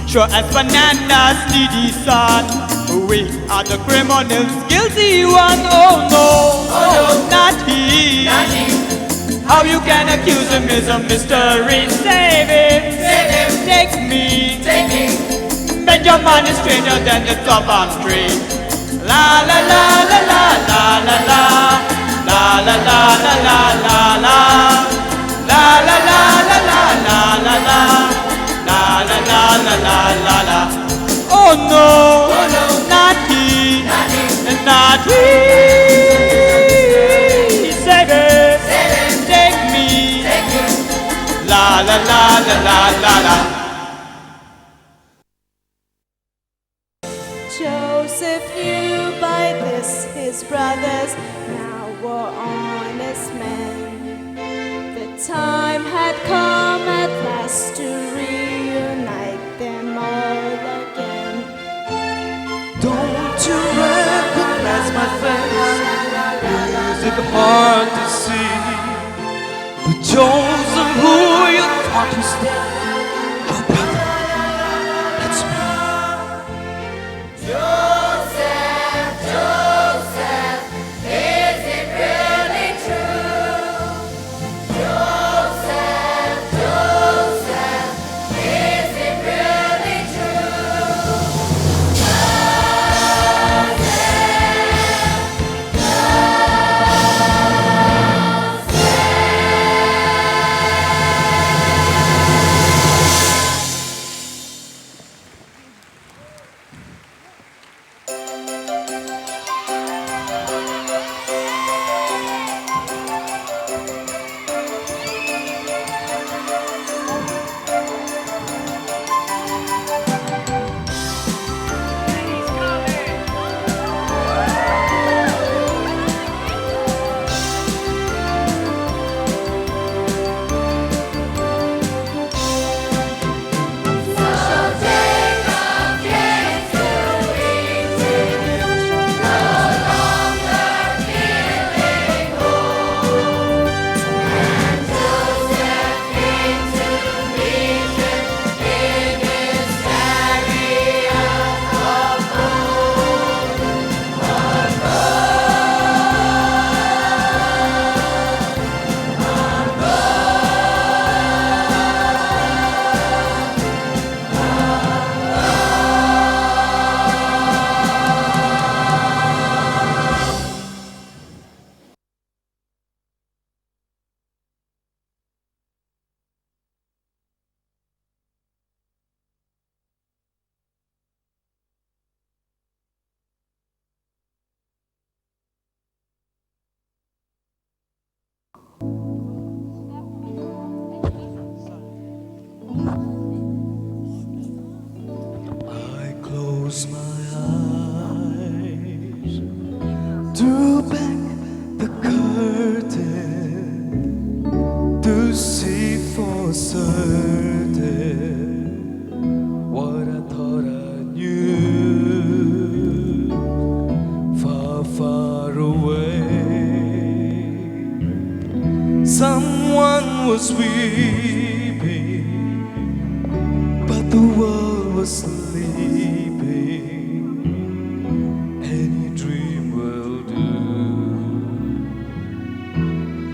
Sure as bananas needy sun. We are the criminals, guilty one. Oh no, not he. How you can accuse him is a mystery. Save him, take me. Benjamin is straighter than the top palm tree. La la la la la la la la. La la la la la la la. La la la la la la la la. La la la la la la la. Oh no, not he, not he. Save him, take me. La la la la la la la. Joseph knew by this his brothers now were honest men. The time had come at last to reunite them all again. Don't you recognize my face? Is it hard to see? But Joseph, who you thought was dead, away. Someone was weeping, but the world was sleeping. Any dream will do.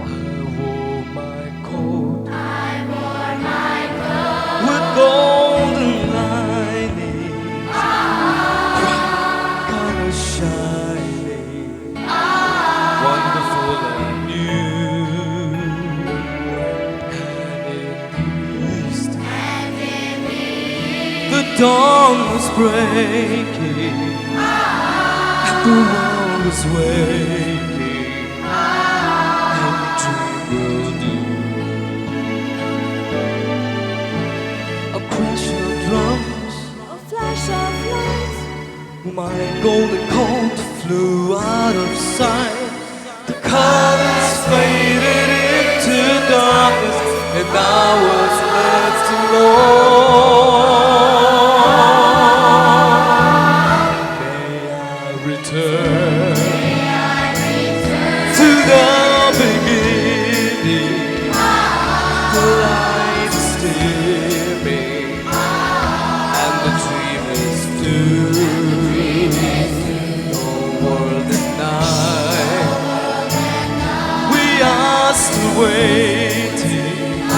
I wore my coat with golden linings, bright colors shining, wonderful and new. And in the east, the dawn was breaking, and the world was waking. Any dream will do. A crash of drums, A flash of light. my golden coat flew out of sight. The colors faded into darkness, and I was left alone. May I return to the beginning. The light is dimming, and the dream is due. No world and night, we are still waiting,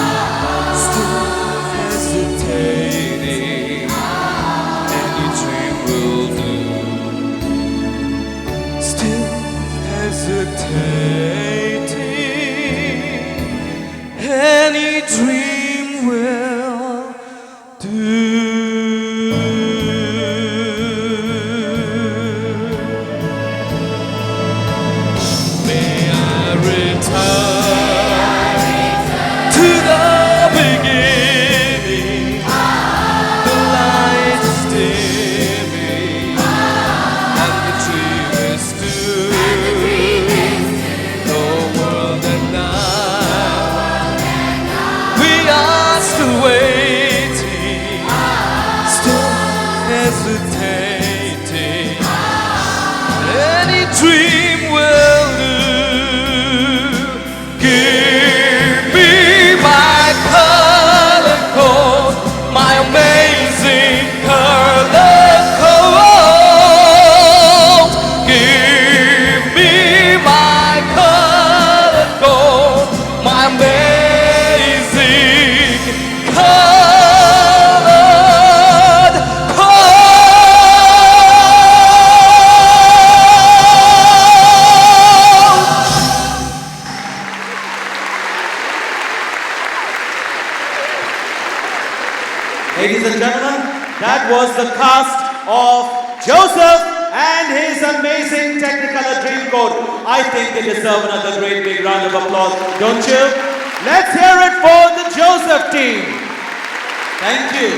still hesitating. Any dream will do. Still hesitating. Any dream will do. May I return to the beginning. The light is dimming, and the dream is due. No world and night, we are still waiting, still hesitating. Any dream will do. Give me my color coat, my amazing color coat. Give me my color coat, my amazing colored coat. Ladies and gentlemen, that was the cast of Joseph and his amazing Technicolor Dreamcoat. I think they deserve another great big round of applause, don't you? Let's hear it for the Joseph team. Thank you.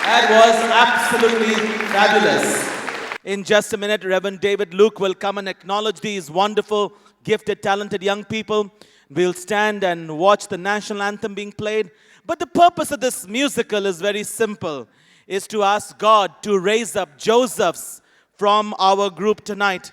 That was absolutely fabulous. In just a minute, Reverend David Luke will come and acknowledge these wonderful, gifted, talented young people. We'll stand and watch the national anthem being played. But the purpose of this musical is very simple, is to ask God to raise up Josephs from our group tonight.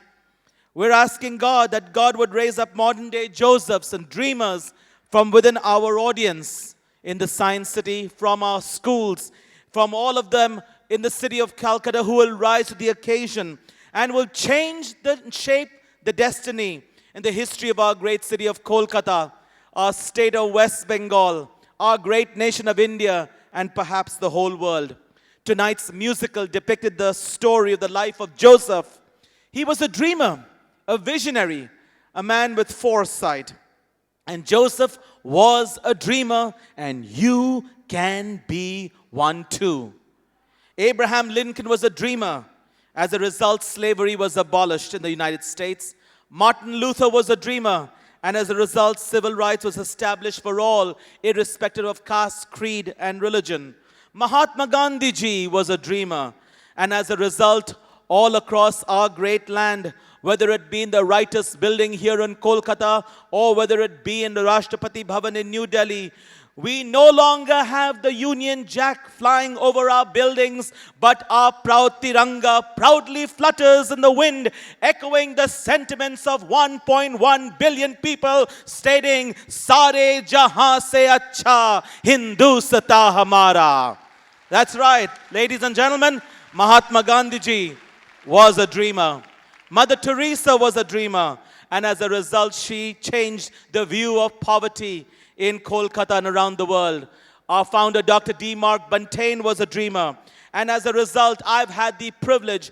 We're asking God that God would raise up modern day Josephs and dreamers from within our audience in the Science City, from our schools, from all of them in the city of Kolkata who will rise to the occasion and will change shape the destiny and the history of our great city of Kolkata, our state of West Bengal, our great nation of India, and perhaps the whole world. Tonight's musical depicted the story of the life of Joseph. He was a dreamer, a visionary, a man with foresight. And Joseph was a dreamer, and you can be one too. Abraham Lincoln was a dreamer. As a result, slavery was abolished in the United States. Martin Luther was a dreamer, and as a result, civil rights was established for all, irrespective of caste, creed, and religion. Mahatma Gandhi ji was a dreamer, and as a result, all across our great land, whether it be in the Writers' Building here in Kolkata, or whether it be in the Rashtrapati Bhavan in New Delhi, We no longer have the Union Jack flying over our buildings, but our proud Tiranga proudly flutters in the wind, echoing the sentiments of 1.1 billion people, stating, Sare jahan se acha Hindustán hamara. That's right, ladies and gentlemen, Mahatma Gandhi ji was a dreamer. Mother Teresa was a dreamer. And as a result, she changed the view of poverty in Kolkata and around the world. Our founder, Dr. D. Mark Buntain, was a dreamer. And as a result, I've had the privilege,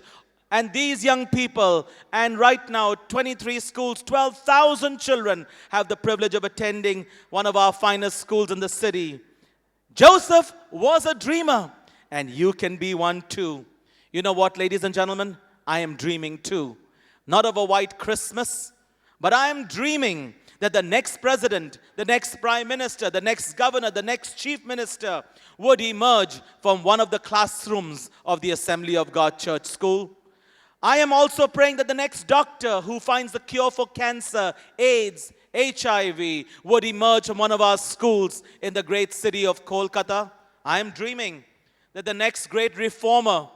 and these young people, and right now, 23 schools, 12,000 children have the privilege of attending one of our finest schools in the city. Joseph was a dreamer, and you can be one too. You know what, ladies and gentlemen? I am dreaming too. Not of a white Christmas, but I am dreaming that the next president, the next prime minister, the next governor, the next chief minister would emerge from one of the classrooms of the Assembly of God Church School. I am also praying that the next doctor who finds the cure for cancer, AIDS, HIV would emerge from one of our schools in the great city of Kolkata. I am dreaming that the next great reformer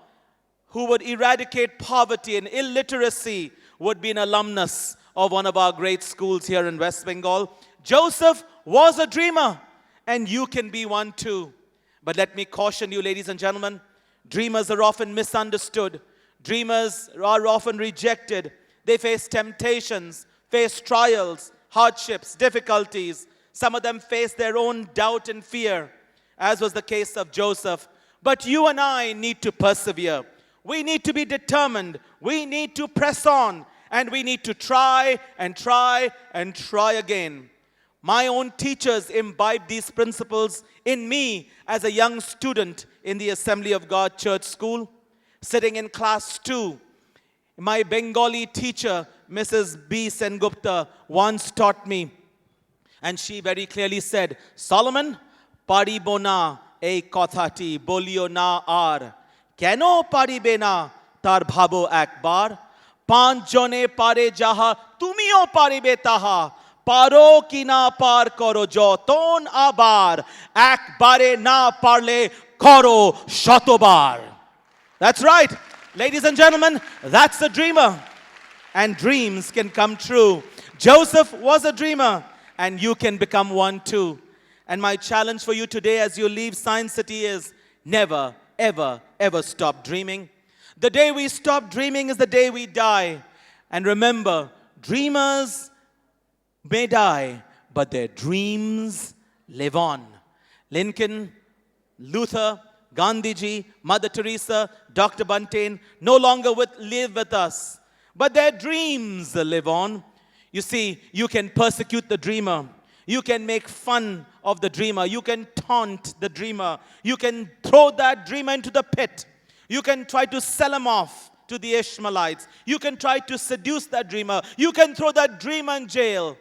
who would eradicate poverty and illiteracy would be an alumnus of one of our great schools here in West Bengal. Joseph was a dreamer, and you can be one too. But let me caution you, ladies and gentlemen, dreamers are often misunderstood. Dreamers are often rejected. They face temptations, face trials, hardships, difficulties. Some of them face their own doubt and fear, as was the case of Joseph. But you and I need to persevere. We need to be determined. We need to press on. And we need to try and try and try again. My own teachers imbibed these principles in me as a young student in the Assembly of God Church School. Sitting in class 2, my Bengali teacher, Mrs. B. Sengupta, once taught me, and she very clearly said, Solomon, paribo na ei kothati bolio na ar. Keno paribe na tar bhabo ekbar. Panch jone pare jaha, tumio paribe taha. Paro ki na par koro joton abar. Ekbare na parle koro shotobar. That's right. Ladies and gentlemen, that's a dreamer. And dreams can come true. Joseph was a dreamer, and you can become one too. And my challenge for you today as you leave Science City is never, ever, ever stop dreaming. The day we stop dreaming is the day we die. And remember, dreamers may die, but their dreams live on. Lincoln, Luther, Gandhiji, Mother Teresa, Dr. Buntain no longer live with us, but their dreams live on. You see, you can persecute the dreamer. You can make fun of the dreamer. You can taunt the dreamer. You can throw that dreamer into the pit. You can try to sell him off to the Ishmaelites. You can try to seduce that dreamer. You can throw that dreamer in jail.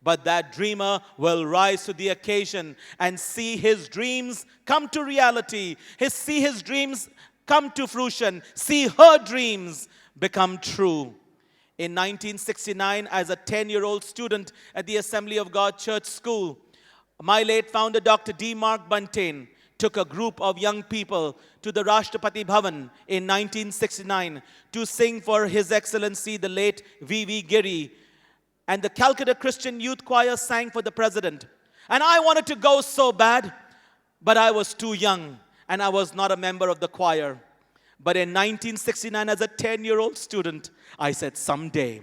But that dreamer will rise to the occasion and see his dreams come to reality. See his dreams come to fruition. See her dreams become true. In 1969, as a 10-year-old student at the Assembly of God Church School, my late founder, Dr. D. Mark Buntain, took a group of young people to the Rashtrapati Bhavan in 1969 to sing for His Excellency, the late V.V. Giri. And the Calcutta Christian Youth Choir sang for the president. And I wanted to go so bad, but I was too young, and I was not a member of the choir. But in 1969, as a 10-year-old student, I said, someday,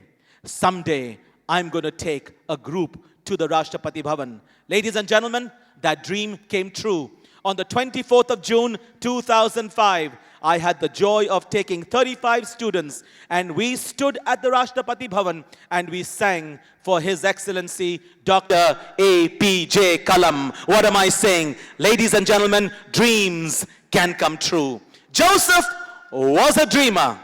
I'm going to take a group to the Rashtrapati Bhavan. Ladies and gentlemen, that dream came true. On the 24th of June, 2005, I had the joy of taking 35 students, and we stood at the Rashtrapati Bhavan and we sang for His Excellency Dr. A.P.J. Kalam. What am I saying? Ladies and gentlemen, dreams can come true. Joseph was a dreamer,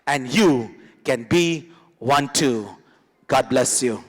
and you can be one too. God bless you.